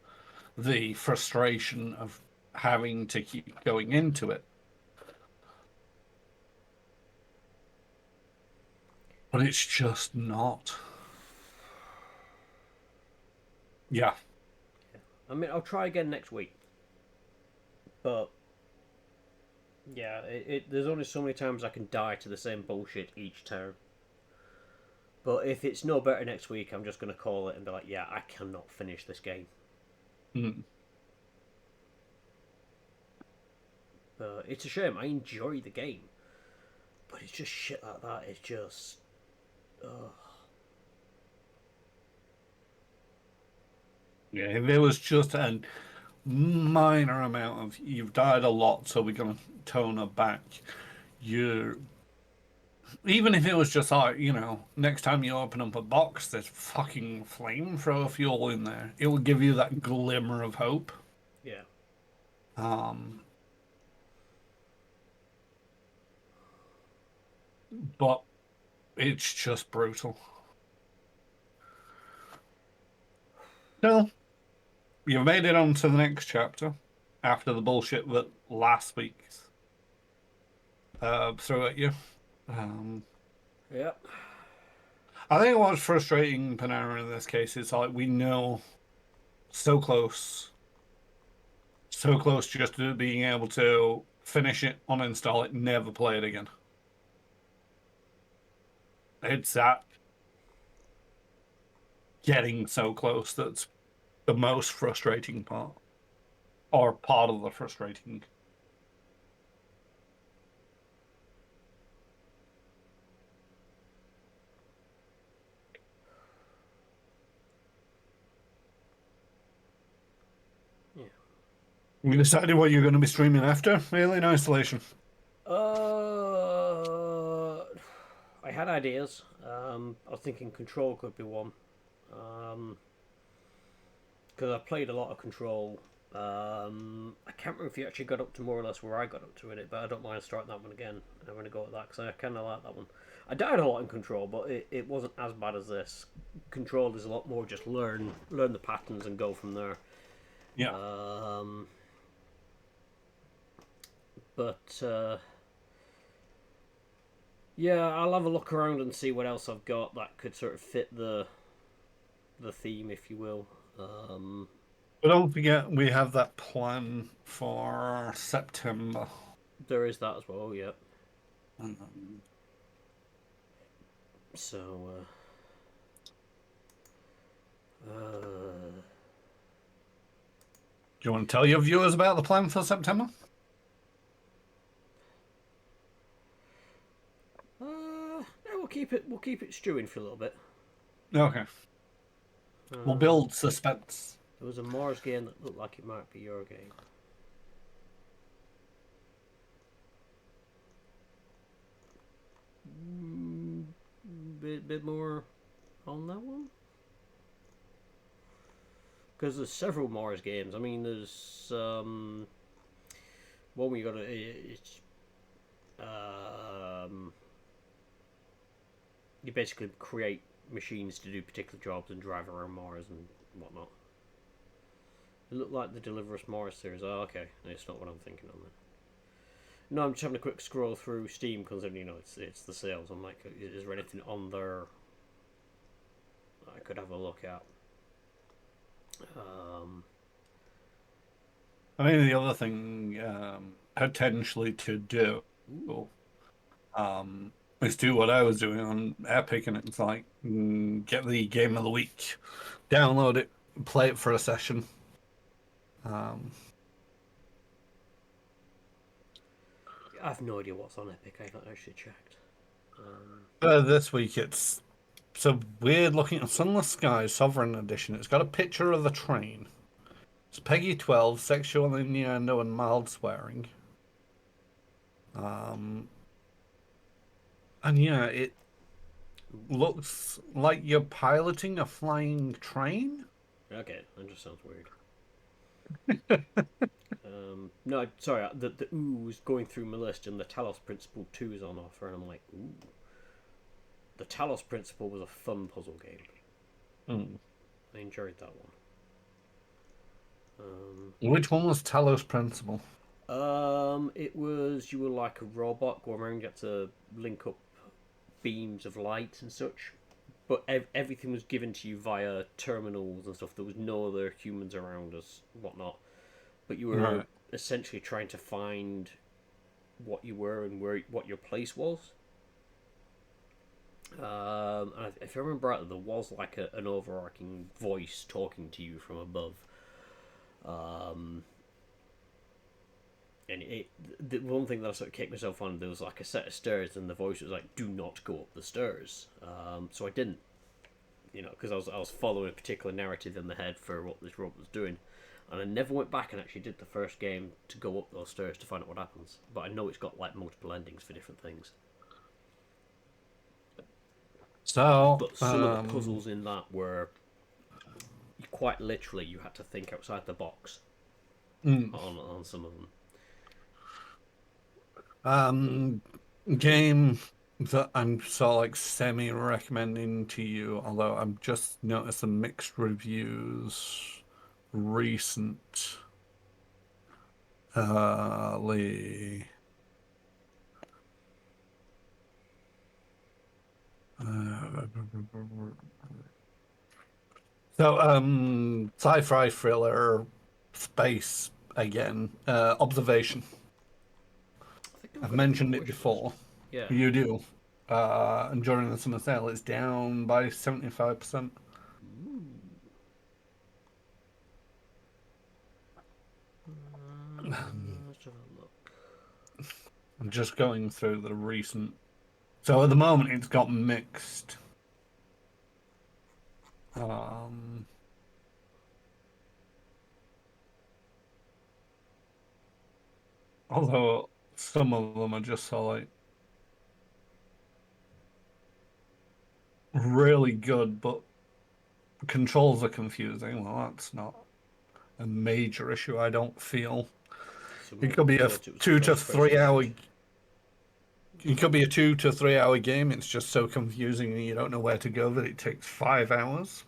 the frustration of having to keep going into it. But it's just not. Yeah. I mean, I'll try again next week. But yeah, there's only so many times I can die to the same bullshit each turn. But if it's no better next week, I'm just going to call it and be like, yeah, I cannot finish this game. It's a shame. I enjoy the game. But it's just shit like that. It's just... Yeah, if it was just a minor amount of you've died a lot, so we're gonna tone it back. Even if it was just like, next time you open up a box, there's fucking flamethrower fuel in there. It will give you that glimmer of hope. Yeah. But it's just brutal. So, you've made it on to the next chapter after the bullshit that last week threw at you. Yep. I think what's frustrating, Panera, in this case is like we know so close just to being able to finish it, uninstall it, never play it again. It's that getting so close that's the most frustrating part, or part of the frustrating. Yeah. You decided what you're going to be streaming after Alien Isolation? I had ideas. I was thinking Control could be one. Because I played a lot of Control. I can't remember if you actually got up to more or less where I got up to in it, but I don't mind starting that one again. I'm going to go with that because I kind of like that one. I died a lot in Control, but it wasn't as bad as this. Control is a lot more just learn the patterns and go from there. Yeah. Yeah, I'll have a look around and see what else I've got that could sort of fit the theme, if you will. But don't forget, we have that plan for September. there is that as well. Yep. Um, So. do you want to tell your viewers about the plan for September? Yeah, we'll keep it. We'll keep it stewing for a little bit. Okay. We'll build suspense. There was a Mars game that looked like it might be your game. Bit more on that one. Because there's several Mars games. I mean, there's one where you got to. You basically create machines to do particular jobs and drive around Mars and whatnot. It looked like the Deliver Us Mars series. Oh, okay. It's not what I'm thinking on then. No, I'm just having a quick scroll through Steam, considering, it's the sales. I'm like, is there anything on there I could have a look at? I mean, the other thing potentially to do is do what I was doing on Epic, and it's like get the game of the week, download it, play it for a session. I have no idea what's on Epic. I haven't actually checked. This week it's so weird looking at Sunless Skies Sovereign Edition. It's got a picture of the train. It's Peggy 12, sexual innuendo and mild swearing. And yeah, it looks like you're piloting a flying train. Okay, that just sounds weird. No, sorry, the ooh was going through my list, and the Talos Principle 2 is on offer, and I'm like, ooh. The Talos Principle was a fun puzzle game. I enjoyed that one. Which one was Talos Principle? It was, you were like a robot going around, you had to link up beams of light and such, but everything was given to you via terminals and stuff. There was no other humans around us, whatnot. But you were essentially trying to find what you were and what your place was. And if I remember right, there was like an overarching voice talking to you from above. And the one thing that I sort of kicked myself on, there was like a set of stairs, and the voice was like, "Do not go up the stairs." So I didn't, because I was following a particular narrative in the head for what this robot was doing, and I never went back and actually did the first game to go up those stairs to find out what happens. But I know it's got like multiple endings for different things. So, But some of the puzzles in that were quite literally you had to think outside the box on some of them. Game that I'm sort of like semi recommending to you, although I've just noticed some mixed reviews recent. Sci-fi thriller, space again. Observation. I've mentioned it before. Yeah. You do. And during the summer sale, it's down by 75%. Let's have a look. I'm just going through the recent. So at the moment, it's got mixed. Although some of them are just so like really good, but controls are confusing. Well, that's not a major issue, I don't feel. It could be a 2 to 3 hour. It could be a 2 to 3 hour game. It's just so confusing and you don't know where to go that it takes 5 hours.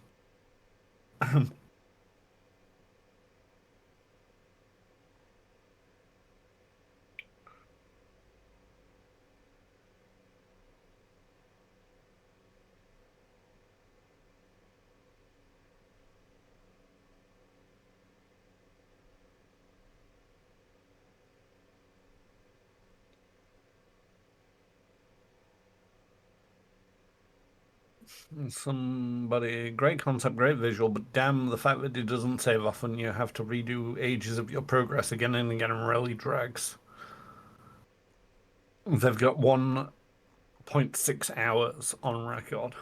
Somebody, great concept, great visual, but damn, the fact that it doesn't save often, you have to redo ages of your progress again and again and really drags. They've got 1.6 hours on record.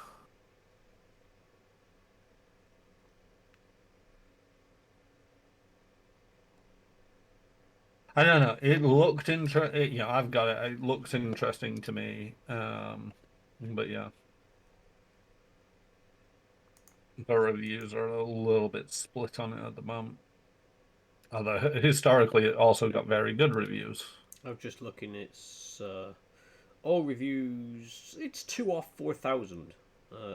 I don't know. It looked interesting. Yeah, I've got it. It looks interesting to me. But yeah, the reviews are a little bit split on it at the moment. Although historically, it also got very good reviews. I'm just looking. It's all reviews. It's 2 off 4,000.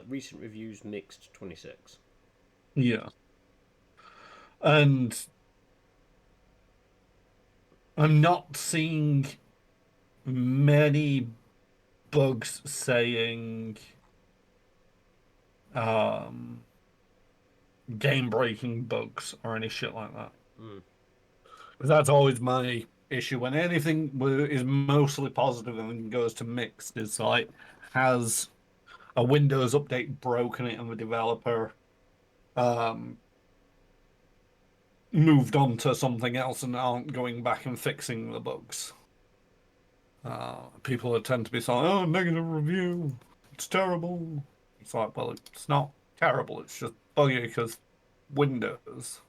Recent reviews mixed 26. Yeah, and I'm not seeing many bugs saying game breaking bugs or any shit like that. Mm. That's always my issue when anything is mostly positive and then goes to mixed. It's like, has a Windows update broken it and the developer moved on to something else and aren't going back and fixing the bugs? People tend to be saying, "Oh, negative review, it's terrible." It's like, well, it's not terrible. It's just buggy because Windows.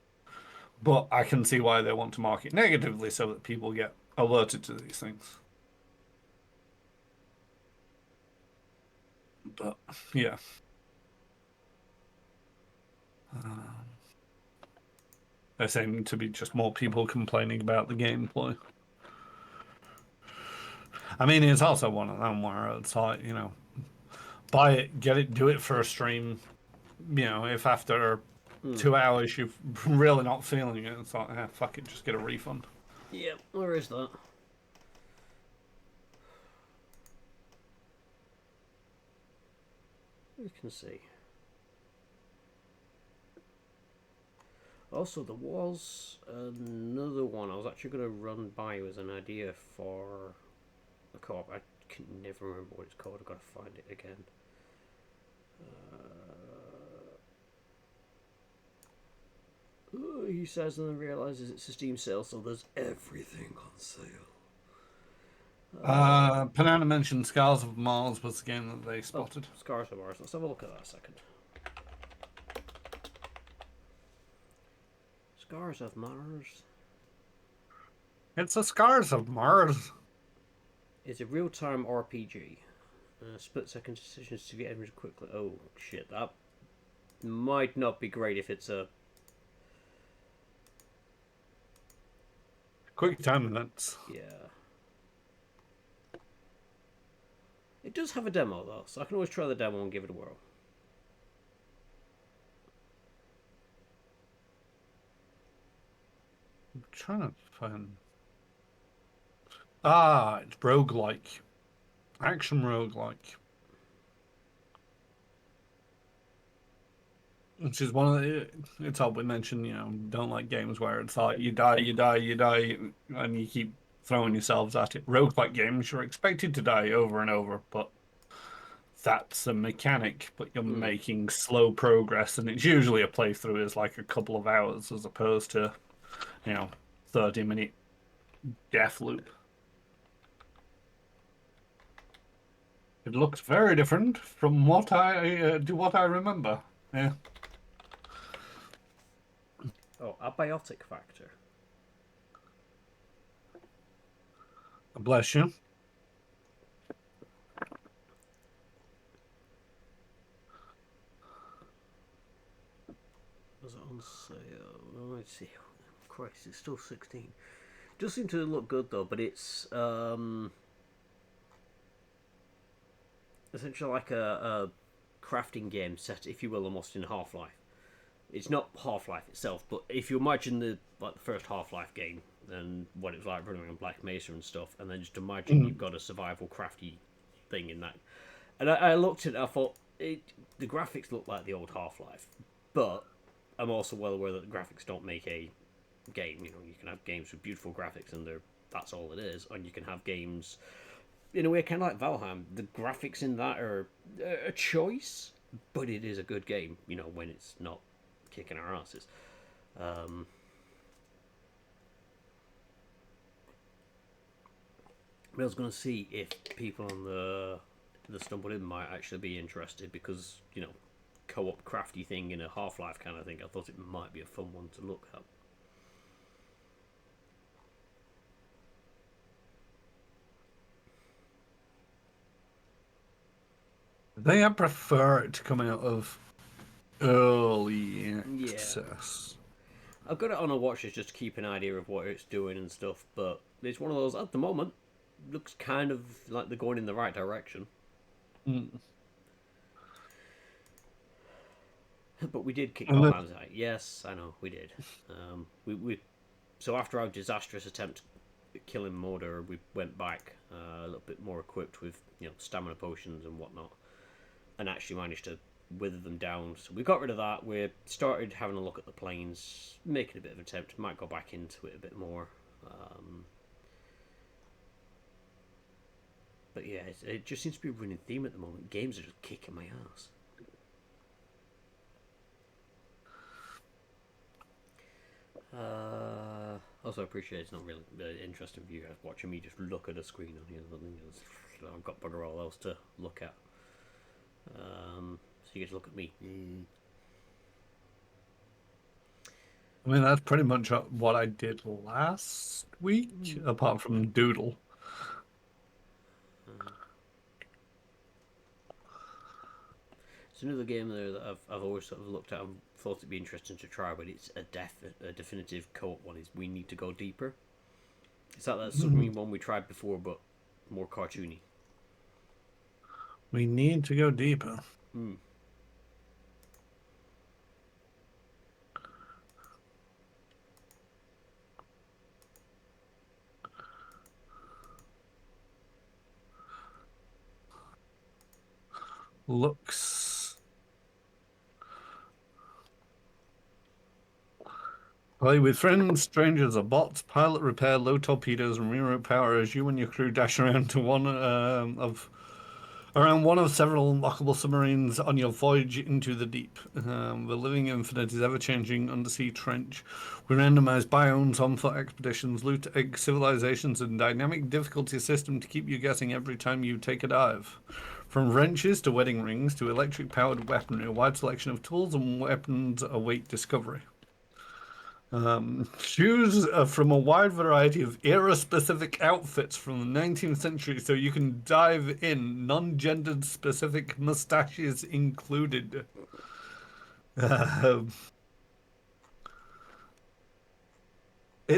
But I can see why they want to market negatively so that people get alerted to these things. But yeah. There seem to be just more people complaining about the gameplay. I mean, it's also one of them where it's like, buy it, get it, do it for a stream. If after 2 hours you're really not feeling it, it's like, fuck it, just get a refund. Yeah, where is that? You can see. Also, there was another one I was actually going to run by you as an idea for a co-op. I can never remember what it's called. I've got to find it again. He says and then realizes it's a Steam sale, so there's everything on sale. Panana mentioned Scars of Mars was the game that they spotted. Scars of Mars. Let's have a look at that a second. Scars of Mars. It's the Scars of Mars. It's a real-time RPG. Split-second decisions to get enemies quickly. Oh, shit. That might not be great if it's a... Quick time events. Yeah. It does have a demo, though, so I can always try the demo and give it a whirl. I'm trying to find... it's roguelike. Action roguelike. Which is one of the... It's all we mentioned, don't like games where it's like, you die, and you keep throwing yourselves at it. Roguelike games, you're expected to die over and over, but that's a mechanic, but you're making slow progress, and it's usually a playthrough is like a couple of hours as opposed to, 30-minute death loop. It looks very different from what I remember. Yeah. Oh, Abiotic Factor. Bless you. Was it on sale? Oh, let's see. Christ, it's still 16. Does seem to look good though, but it's essentially like a crafting game set, if you will, almost in Half-Life. It's not Half-Life itself, but if you imagine the first Half-Life game and what it was like running on Black Mesa and stuff, and then just imagine you've got a survival crafty thing in that. And I looked at it, I thought the graphics look like the old Half-Life, but I'm also well aware that the graphics don't make a game. You can have games with beautiful graphics and that's all it is, and you can have games in a way kind of like Valheim. The graphics in that are a choice, but it is a good game, you know, when it's not kicking our asses. But I was going to see if people on the Stumbled In might actually be interested, because, you know, co-op crafty thing in a Half-Life kind of thing. I thought it might be a fun one to look at. I think I prefer it to come out of early access. I've got it on a watch list just to keep an idea of what it's doing and stuff, but it's one of those, at the moment, looks kind of like they're going in the right direction. But we did kick Valheim's out. Yes, I know, we did. So after our disastrous attempt at killing Mordor, we went back a little bit more equipped with, you know, stamina potions and whatnot, and actually managed to wither them down. So we got rid of that. We started having a look at the plains, making a bit of an attempt. Might go back into it a bit more. But yeah, it just seems to be a running theme at the moment. Games are just kicking my ass. Also, I appreciate it's not really interesting for you guys watching me just look at a screen on here. I've got bugger all else to look at. So you get to look at me. I mean, that's pretty much what I did last week, apart from Doodle. It's another game there that I've always sort of looked at and thought it'd be interesting to try, but it's a definitive co-op one. Is we need to go deeper. It's like that submarine one we tried before, but more cartoony. We need to go deeper. Looks. Play with friends, strangers, or bots. Pilot repair low torpedoes and reroute power as you and your crew dash around to one of several unlockable submarines on your voyage into the deep. The living infinite is ever-changing undersea trench. We randomize biomes, on-foot expeditions, loot egg civilizations, and dynamic difficulty system to keep you guessing every time you take a dive. From wrenches to wedding rings to electric-powered weaponry, a wide selection of tools and weapons await discovery. Choose from a wide variety of era-specific outfits from the 19th century so you can dive in, non-gendered specific mustaches included. It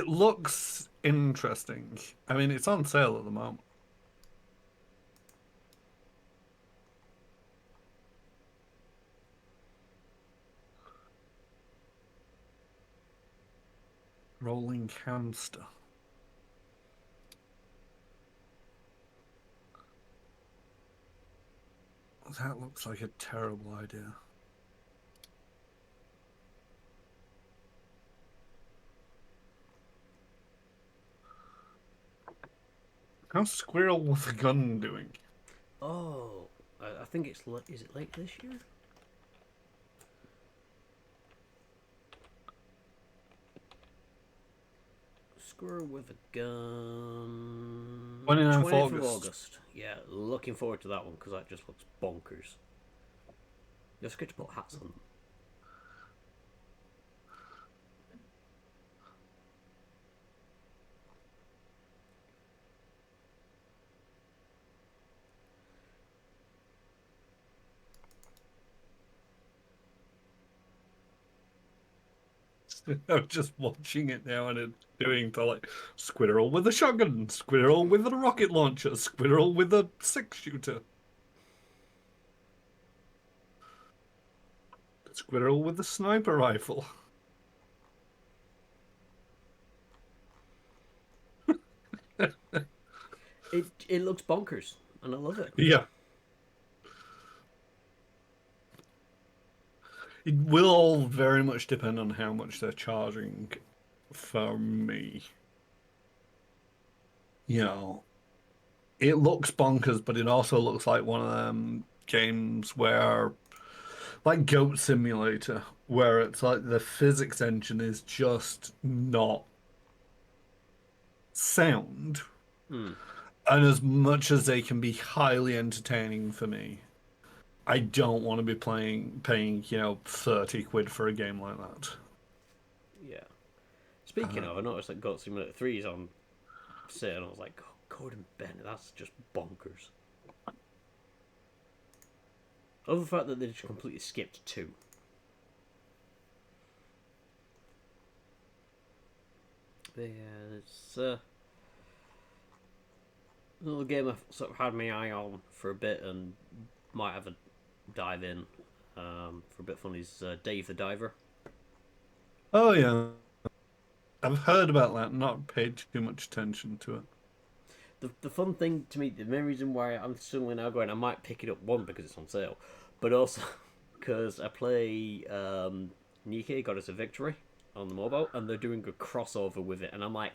looks interesting. I mean, it's on sale at the moment. Rolling hamster. That looks like a terrible idea. How's Squirrel with a Gun doing? Oh, I think it's is it late this year? Squirrel with a Gun. 29th 20th of of August. Yeah, looking forward to that one because that just looks bonkers. You just get to put hats on them. I'm just watching it now and it's doing to like squirrel with a shotgun, squirrel with a rocket launcher, squirrel with a 6-shooter. Squirrel with a sniper rifle. It looks bonkers and I love it. Yeah. It will all very much depend on how much they're charging for me. You know, it looks bonkers, but it also looks like one of them games where like Goat Simulator, where it's like the physics engine is just not sound. Hmm. And as much as they can be highly entertaining for me, I don't want to be paying 30 quid for a game like that. Yeah. Speaking of, I noticed that Goat Simulator 3 is on sale, and I was like, oh, Gordon Bennett, that's just bonkers. Other the fact that they just completely skipped 2. But yeah, it's another game I've sort of had my eye on for a bit and might have a dive in for a bit of fun is Dave the Diver. Oh yeah, I've heard about that, not paid too much attention to it. The fun thing to me, the main reason why I'm suddenly now going, I might pick it up, one, because it's on sale, but also because I play Nikke Goddess of Victory on the mobile, and they're doing a crossover with it, and I'm like,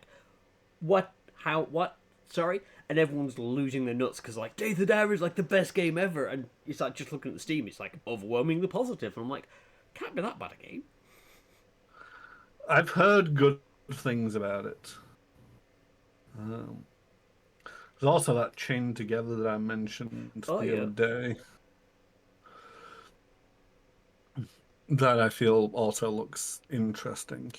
what? How? What? Sorry? And everyone's losing their nuts because, like, Dave the Diver is like the best game ever, and it's like just looking at the Steam, it's like overwhelmingly positive, and I'm like, can't be that bad a game. I've heard good things about it. There's also that Chain Together that I mentioned the other day. That I feel also looks interesting.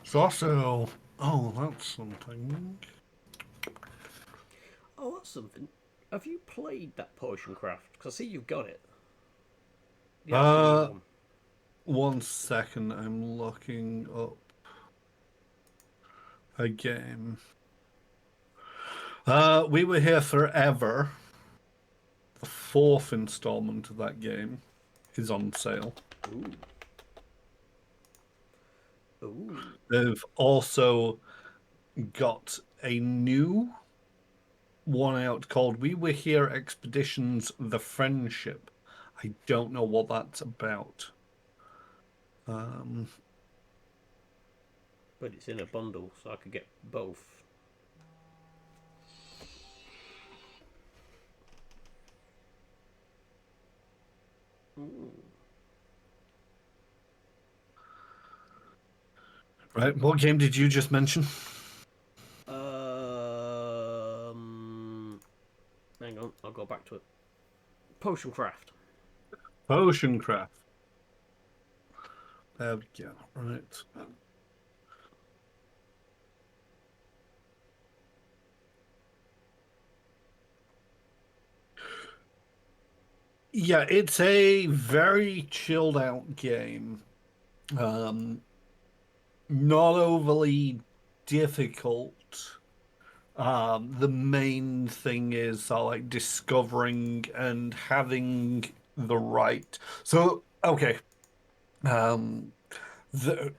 It's also, that's something. Oh, that's something. Have you played that Potion Craft? Because I see you've got it. The actual one. 1 second, I'm looking up a game. We Were Here Forever. The 4th installment of that game is on sale. Ooh. Ooh. They've also got a new one out called We Were Here Expeditions: The Friendship. I don't know what that's about. But it's in a bundle, so I could get both. Ooh. Right, what game did you just mention? Hang on, I'll go back to it. Potion Craft. Potion Craft. There we go. Right. Yeah, it's a very chilled out game. Not overly difficult. The main thing is like discovering and having the right. So okay, the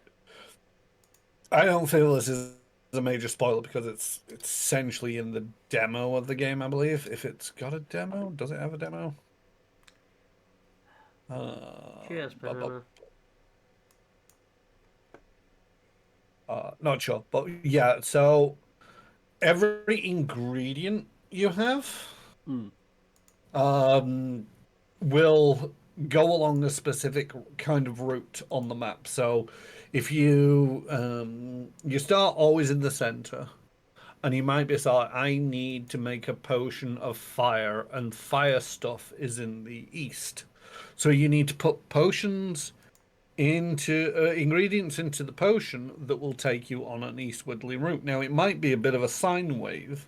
I don't feel this is a major spoiler because it's essentially in the demo of the game, I believe. If it's got a demo, does it have a demo? Cheers, banana. Not sure, but yeah. So every ingredient you have, will go along a specific kind of route on the map. So if you you start always in the center, and you might be like, I need to make a potion of fire, and fire stuff is in the east. So you need to put potions into ingredients into the potion that will take you on an eastwardly route. Now it might be a bit of a sine wave,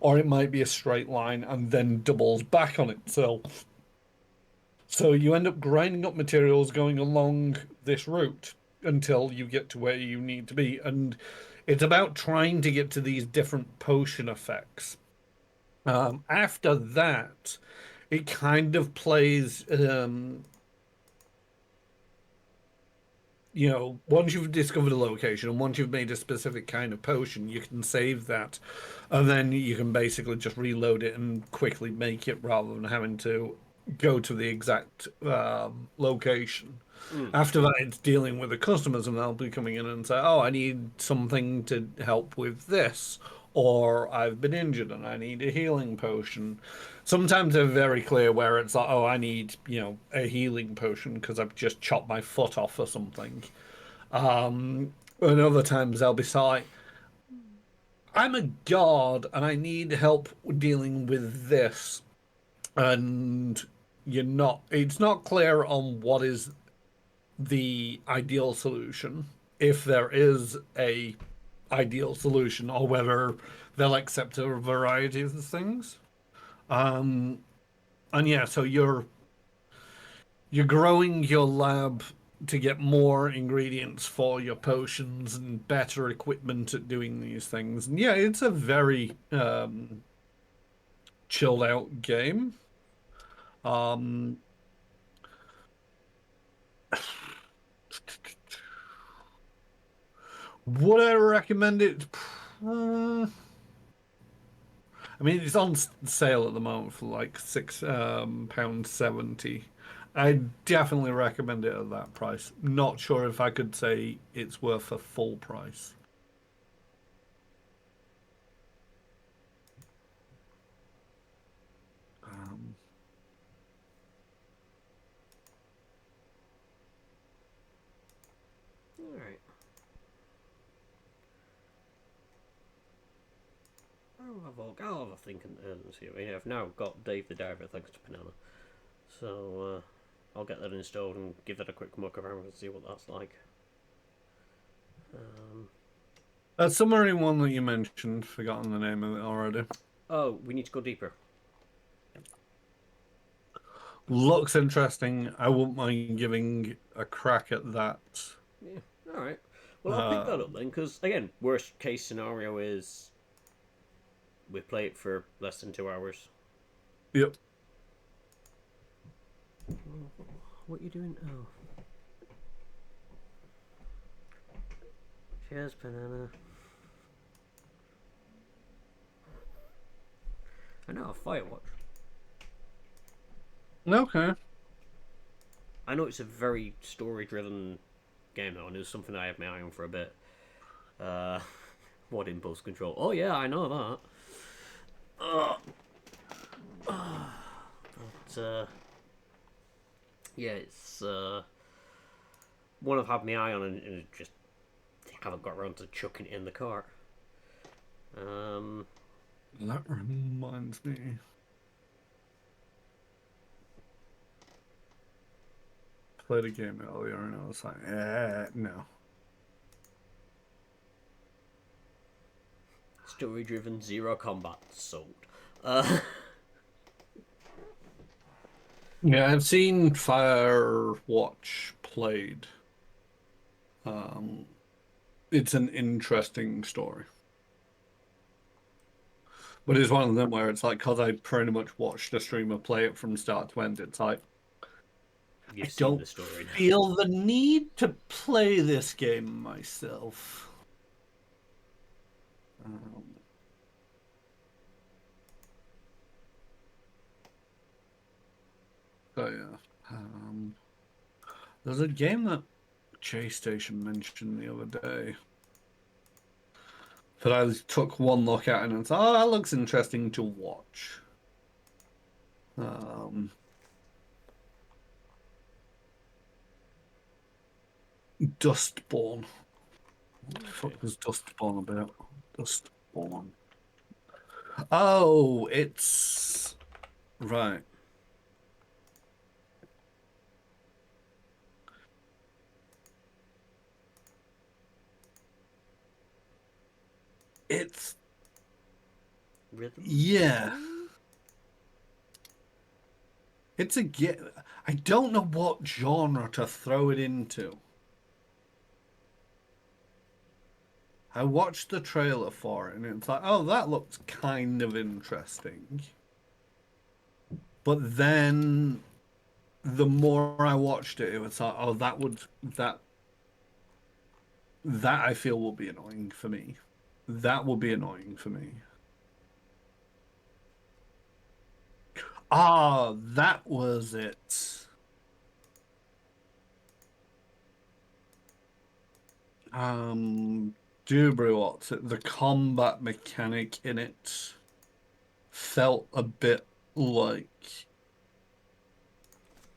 or it might be a straight line and then doubles back on itself. So you end up grinding up materials going along this route until you get to where you need to be. And it's about trying to get to these different potion effects After that, it kind of plays. Once you've discovered a location and once you've made a specific kind of potion, you can save that, and then you can basically just reload it and quickly make it rather than having to go to the exact location. After that, it's dealing with the customers, and they'll be coming in and say, "Oh, I need something to help with this," or "I've been injured and I need a healing potion." Sometimes they're very clear where it's like, "Oh, I need, a healing potion because I've just chopped my foot off or something." And other times they'll be like, "I'm a god and I need help dealing with this," and it's not clear on what is the ideal solution, if there is a ideal solution, or whether they'll accept a variety of the things. And yeah, so you're growing your lab to get more ingredients for your potions and better equipment at doing these things. And yeah, it's a very chilled out game. Would I recommend it? I mean, it's on sale at the moment for like £6.70. I definitely recommend it at that price. Not sure if I could say it's worth a full price. All right. I'll have a think and see. We have now got Dave the Diver thanks to Banana. So I'll get that installed and give that a quick muck around and see what that's like. That submarine one that you mentioned, forgotten the name of it already. Oh, we need to go deeper. Looks interesting. I wouldn't mind giving a crack at that. Yeah, alright. Well, I'll pick that up then, because, again, worst case scenario is we play it for less than 2 hours. Yep. What are you doing? Oh. Cheers, Banana. I know, Firewatch. Okay. I know it's a very story-driven game, though, and it was something I had my eye on for a bit. What impulse control? Oh, yeah, I know that. But, yeah, it's one I've had my eye on and just haven't got around to chucking it in the cart. That reminds me. Played a game earlier and I was like, no. Story-driven, zero combat, sold. Yeah, I've seen Firewatch played. It's an interesting story. But it's one of them where it's like, because I pretty much watched a streamer play it from start to end, it's like, You've I seen don't the story now. feel the need to play this game myself. So yeah, there's a game that Chase Station mentioned the other day that I took one look at and thought, oh, that looks interesting to watch. Dustborn. What the fuck was Dustborn about? Dustborn. Oh, it's right. It's Rhythm? yeah. It's a I don't know what genre to throw it into. I watched the trailer for it, and it's like, oh, that looks kind of interesting. But then, the more I watched it, it was like, oh, that I feel will be annoying for me. That will be annoying for me. Ah, that was it. Dubriwat, the combat mechanic in it felt a bit like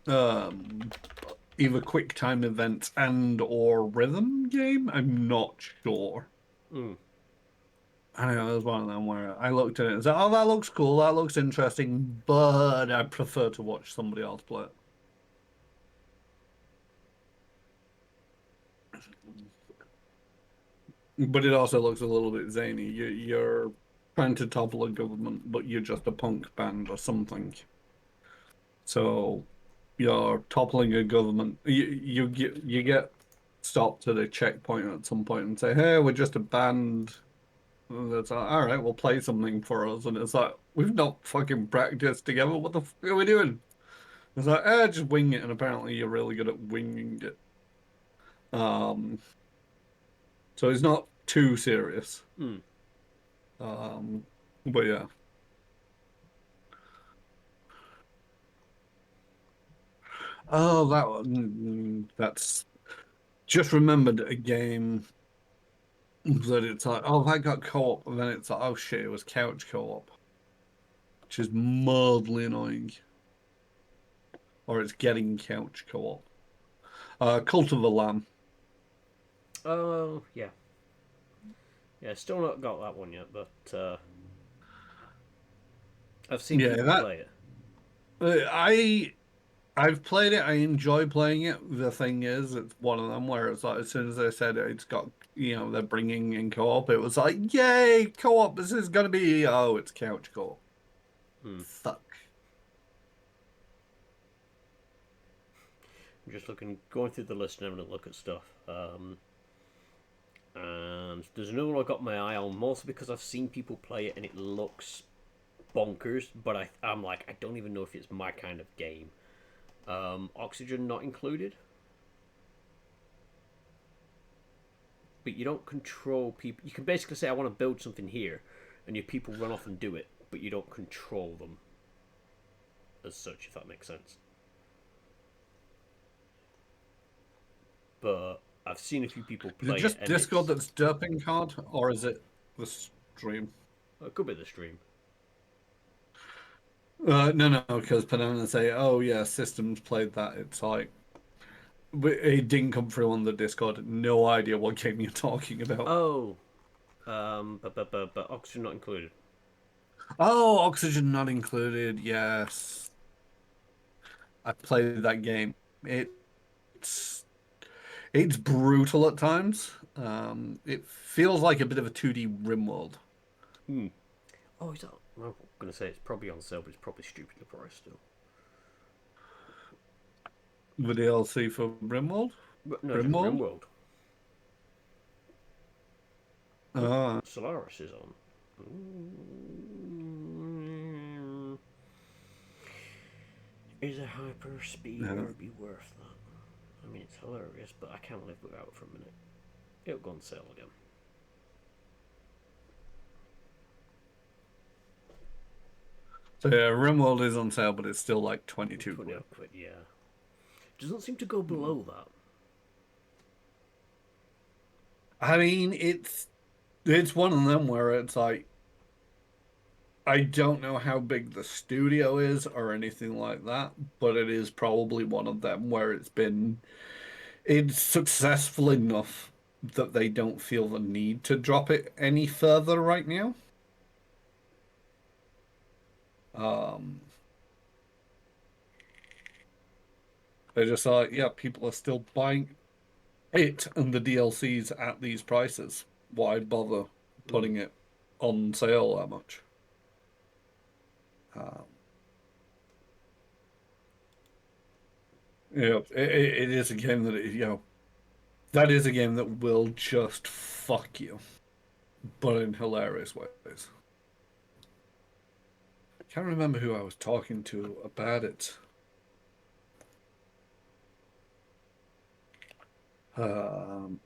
um either quick time events and or rhythm game. I'm not sure. Mm. I don't know, it was one of them where I looked at it and said, oh, that looks cool, that looks interesting, but I prefer to watch somebody else play it. But it also looks a little bit zany. You're trying to topple a government, but you're just a punk band or something. So you're toppling a government. You get stopped at a checkpoint at some point and say, "Hey, we're just a band." And it's like, all right, we'll play something for us. And it's like, we've not fucking practiced together. What the fuck are we doing? It's like, just wing it. And apparently, you're really good at winging it. So it's not too serious. Mm. But yeah. Oh, that one. That's just remembered a game that it's like, oh, that got co-op, and then it's like, oh shit, it was couch co-op, which is mildly annoying. Or it's getting couch co-op. Cult of the Lamb. Oh, yeah. Yeah, still not got that one yet, but I've seen Yeah, people that play it. I've played it. I enjoy playing it. The thing is, it's one of them where it's like, as soon as they said it's got, they're bringing in co-op, it was like, yay, co-op. This is gonna be, oh, it's couch co-op. Fuck. I'm just going through the list and having a look at stuff. And there's another one I got my eye on, mostly because I've seen people play it and it looks bonkers, but I'm like, I don't even know if it's my kind of game. Oxygen not included. But you don't control people. You can basically say, I want to build something here, and your people run off and do it, but you don't control them as such, if that makes sense. But I've seen a few people Is play it just and Discord that's derping hard, or is it the stream? it could be the stream. No, because Panana say, oh yeah, systems played that. It's like, it didn't come through on the Discord. No idea what game you're talking about. Oh, but oxygen not included. Oh, Oxygen not included. Yes, I played that game. It's brutal at times. It feels like a bit of a 2D RimWorld. Oh, is that? I'm gonna say it's probably on sale, but it's probably stupidly priced still. The DLC for RimWorld? But no, RimWorld? RimWorld. Solaris is on. Is a hyper speed be worth that? I mean, it's hilarious, but I can't live without it for a minute. It'll go on sale again. So yeah, RimWorld is on sale, but it's still like 22 quid. Quid, yeah. Doesn't seem to go below that. I mean, it's one of them where it's like, I don't know how big the studio is or anything like that, but it is probably one of them where it's successful enough that they don't feel the need to drop it any further right now. They're just like, yeah, people are still buying it and the DLCs at these prices. Why bother putting it on sale that much? It is a game that that is a game that will just fuck you. but in hilarious ways. I can't remember who I was talking to about it. Um,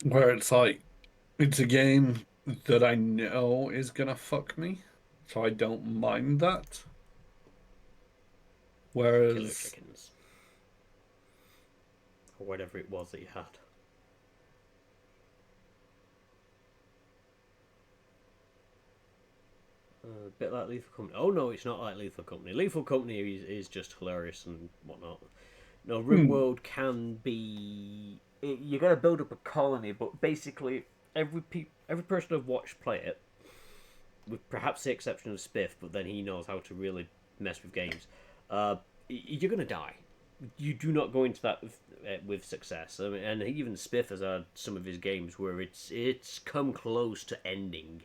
where it's like, it's a game that I know is gonna fuck me, so I don't mind that. Killer Whereas, chickens. Or whatever it was that you had. A bit like Lethal Company. Oh no, it's not like Lethal Company. Lethal Company is just hilarious and whatnot. No, RimWorld can be. You gotta build up a colony, but basically every person I've watched play it, with perhaps the exception of Spiff, but then he knows how to really mess with games. You're gonna die. You do not go into that with success. I mean, and even Spiff has had some of his games where it's come close to ending.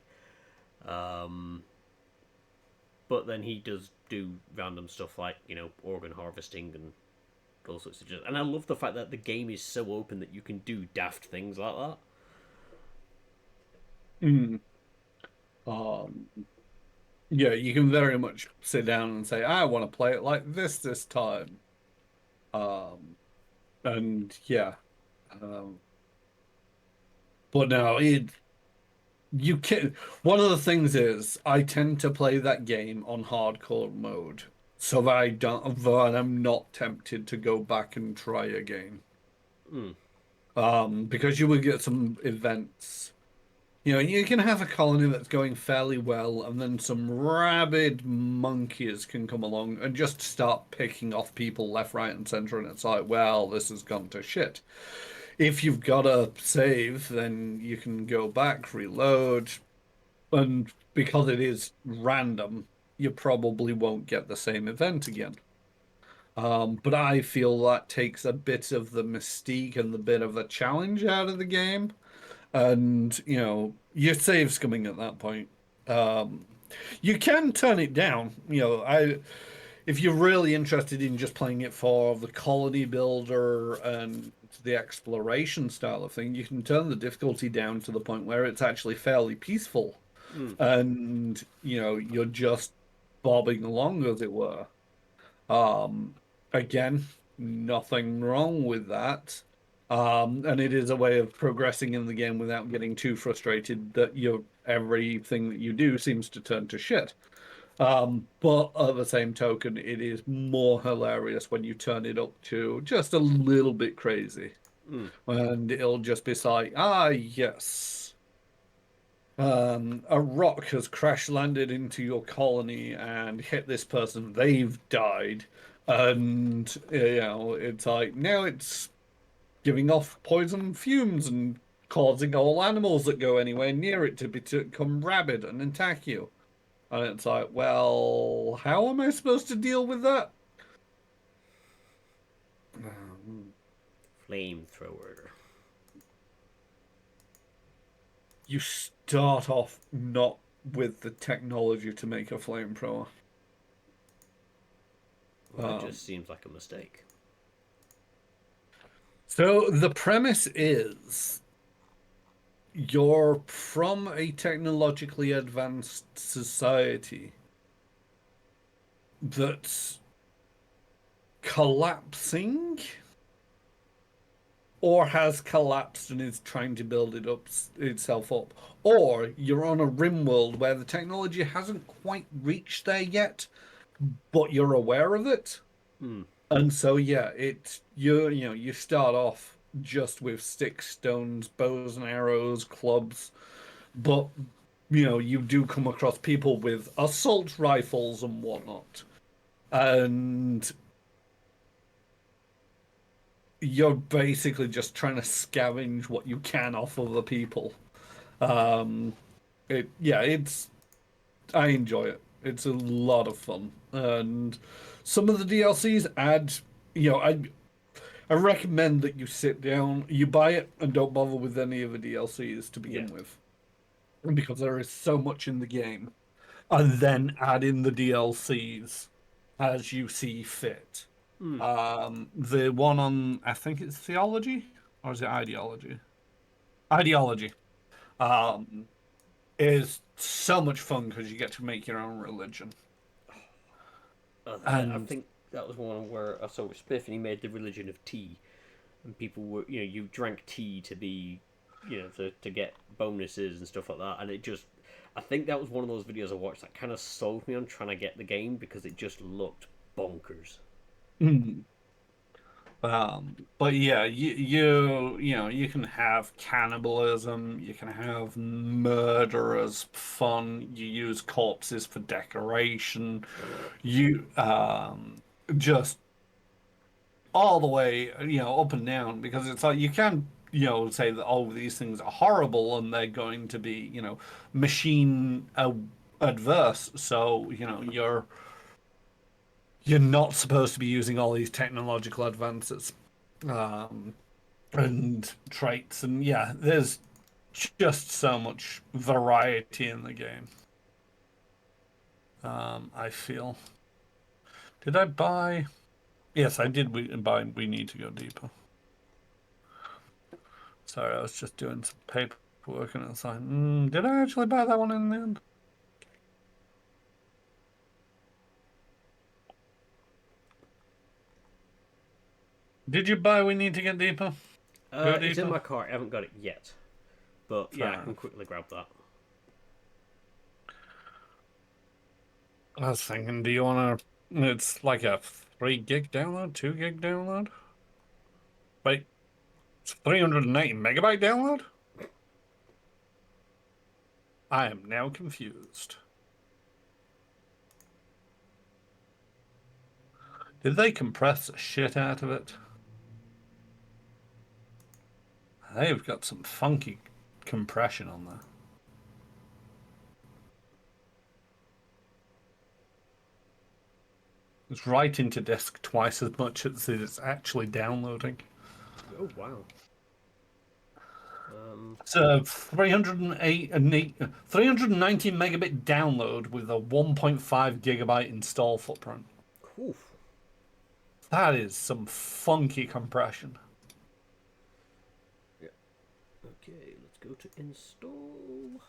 But then he does do random stuff like, organ harvesting and all sorts of shit. And I love the fact that the game is so open that you can do daft things like that. mm, yeah, you can very much sit down and say, I want to play it like this time. And yeah, um, but no, you can. One of the things is I tend to play that game on hardcore mode, so that I'm not tempted to go back and try again. Mm. Because you will get some events. You can have a colony that's going fairly well, and then some rabid monkeys can come along and just start picking off people left, right, and center, and it's like, well, this has gone to shit. If you've got a save, then you can go back, reload, and because it is random, you probably won't get the same event again. But I feel that takes a bit of the mystique and the bit of the challenge out of the game. And, your save's coming at that point. You can turn it down. If you're really interested in just playing it for the colony builder and the exploration style of thing, you can turn the difficulty down to the point where it's actually fairly peaceful. And, you're just bobbing along, as it were. Again, nothing wrong with that. And it is a way of progressing in the game without getting too frustrated that everything that you do seems to turn to shit. But at the same token, it is more hilarious when you turn it up to just a little bit crazy. And it'll just be like, yes. A rock has crash landed into your colony and hit this person. They've died. And, it's like, now it's giving off poison fumes and causing all animals that go anywhere near it to become rabid and attack you. And it's like, well, how am I supposed to deal with that? Flamethrower. You start off not with the technology to make a flamethrower. Well, that just seems like a mistake. So the premise is you're from a technologically advanced society that's collapsing or has collapsed and is trying to build itself up, or you're on a rim world where the technology hasn't quite reached there yet, but you're aware of it. And so yeah, you start off just with sticks, stones, bows and arrows, clubs, but you do come across people with assault rifles and whatnot, and you're basically just trying to scavenge what you can off of the people. It's I enjoy it. It's a lot of fun, and some of the DLCs add. I recommend that you sit down, you buy it, and don't bother with any of the DLCs to begin with, because there is so much in the game, and then add in the DLCs as you see fit. The one on, I think it's theology, or is it ideology? Ideology. is so much fun because you get to make your own religion. I And think that was one where I saw Spiff and he made the religion of tea, and people were, you drank tea to be, to get bonuses and stuff like that, and it just, I think that was one of those videos I watched that kind of sold me on trying to get the game because it just looked bonkers. but yeah, you can have cannibalism, you can have murder as fun, you use corpses for decoration, you just all the way, up and down, because it's like you can, say that, oh, these things are horrible and they're going to be, machine adverse. So, you're not supposed to be using all these technological advances, and traits. And yeah, there's just so much variety in the game. I feel. Did I buy? Yes, I did buy We Need to Go Deeper. Sorry, I was just doing some paperwork and it's like, did I actually buy that one in the end? Did you buy We Need to Get Deeper? Go It's in Deeper? my cart. I haven't got it yet, but yeah, I Fair can enough. quickly grab that. I was thinking, do you want to? It's like a 3 gig download, 2 gig download. Wait, it's 380 megabyte download? I am now confused. Did they compress the shit out of it? They've got some funky compression on there. It's right into disk twice as much as it's actually downloading. Oh wow. It's a 390 megabit download with a 1.5 gigabyte install footprint. Oof. That is some funky compression. Okay, let's go to install.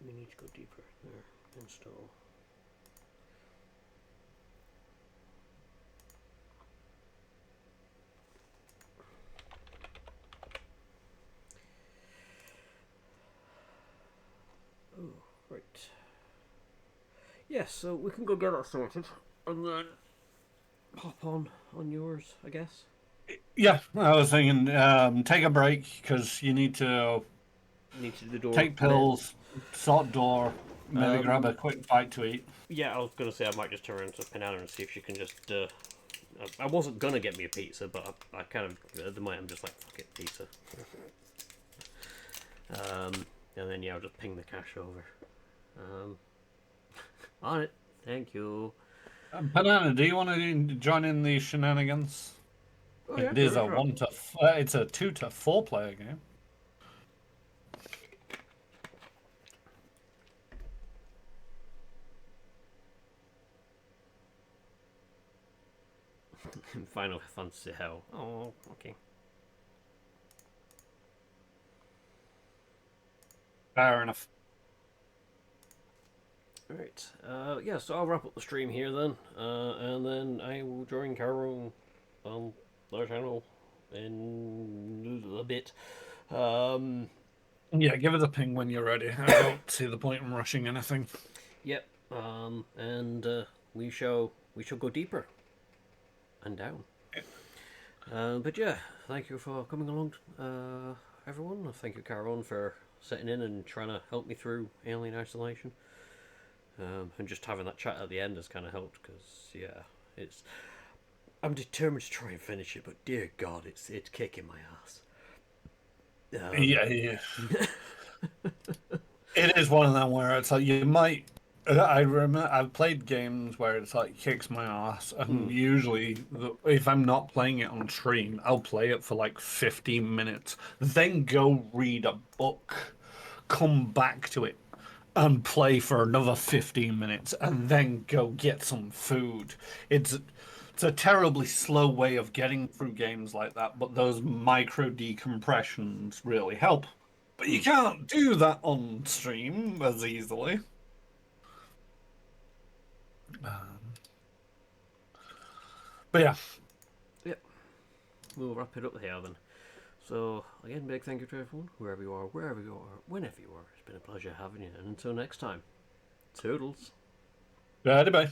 We need to go deeper. There, install. Oh, right. Yes, so we can go get that sorted, and then hop on yours, I guess. Yeah, I was thinking, take a break because you need to Need to do the door. take pills, sort door, maybe grab a quick bite to eat. Yeah, I was gonna say I might just turn to Panana and see if she can just. I wasn't gonna get me a pizza, but I kind of at the moment I'm just like fuck it, pizza. And then yeah, I'll just ping the cash over. On it. Thank you. Banana, do you want to join in the shenanigans? Oh, yeah, It is sure. it's a 2 to 4 player game. Final Fantasy Hell. Oh, okay. Fair enough. Alright, yeah, so I'll wrap up the stream here then, and then I will join Carol on their channel in a bit. Yeah, give us a ping when you're ready. I don't see the point in rushing anything. Yep, and we shall go deeper and down. But yeah, thank you for coming along, everyone. Thank you, Carol, for sitting in and trying to help me through Alien Isolation. And just having that chat at the end has kind of helped because yeah, I'm determined to try and finish it, but dear God, it's kicking my ass. Yeah. It is one of them where it's like you might. I remember I've played games where it's like kicks my ass, and usually if I'm not playing it on stream, I'll play it for like 15 minutes, then go read a book, come back to it, and play for another 15 minutes and then go get some food. It's a terribly slow way of getting through games like that, but those micro decompressions really help. But you can't do that on stream as easily. But yeah. Yep. We'll wrap it up here then. So, again, big thank you to everyone, wherever you are, wherever you are, whenever you are. It's been a pleasure having you. And until next time, toodles. Bye bye.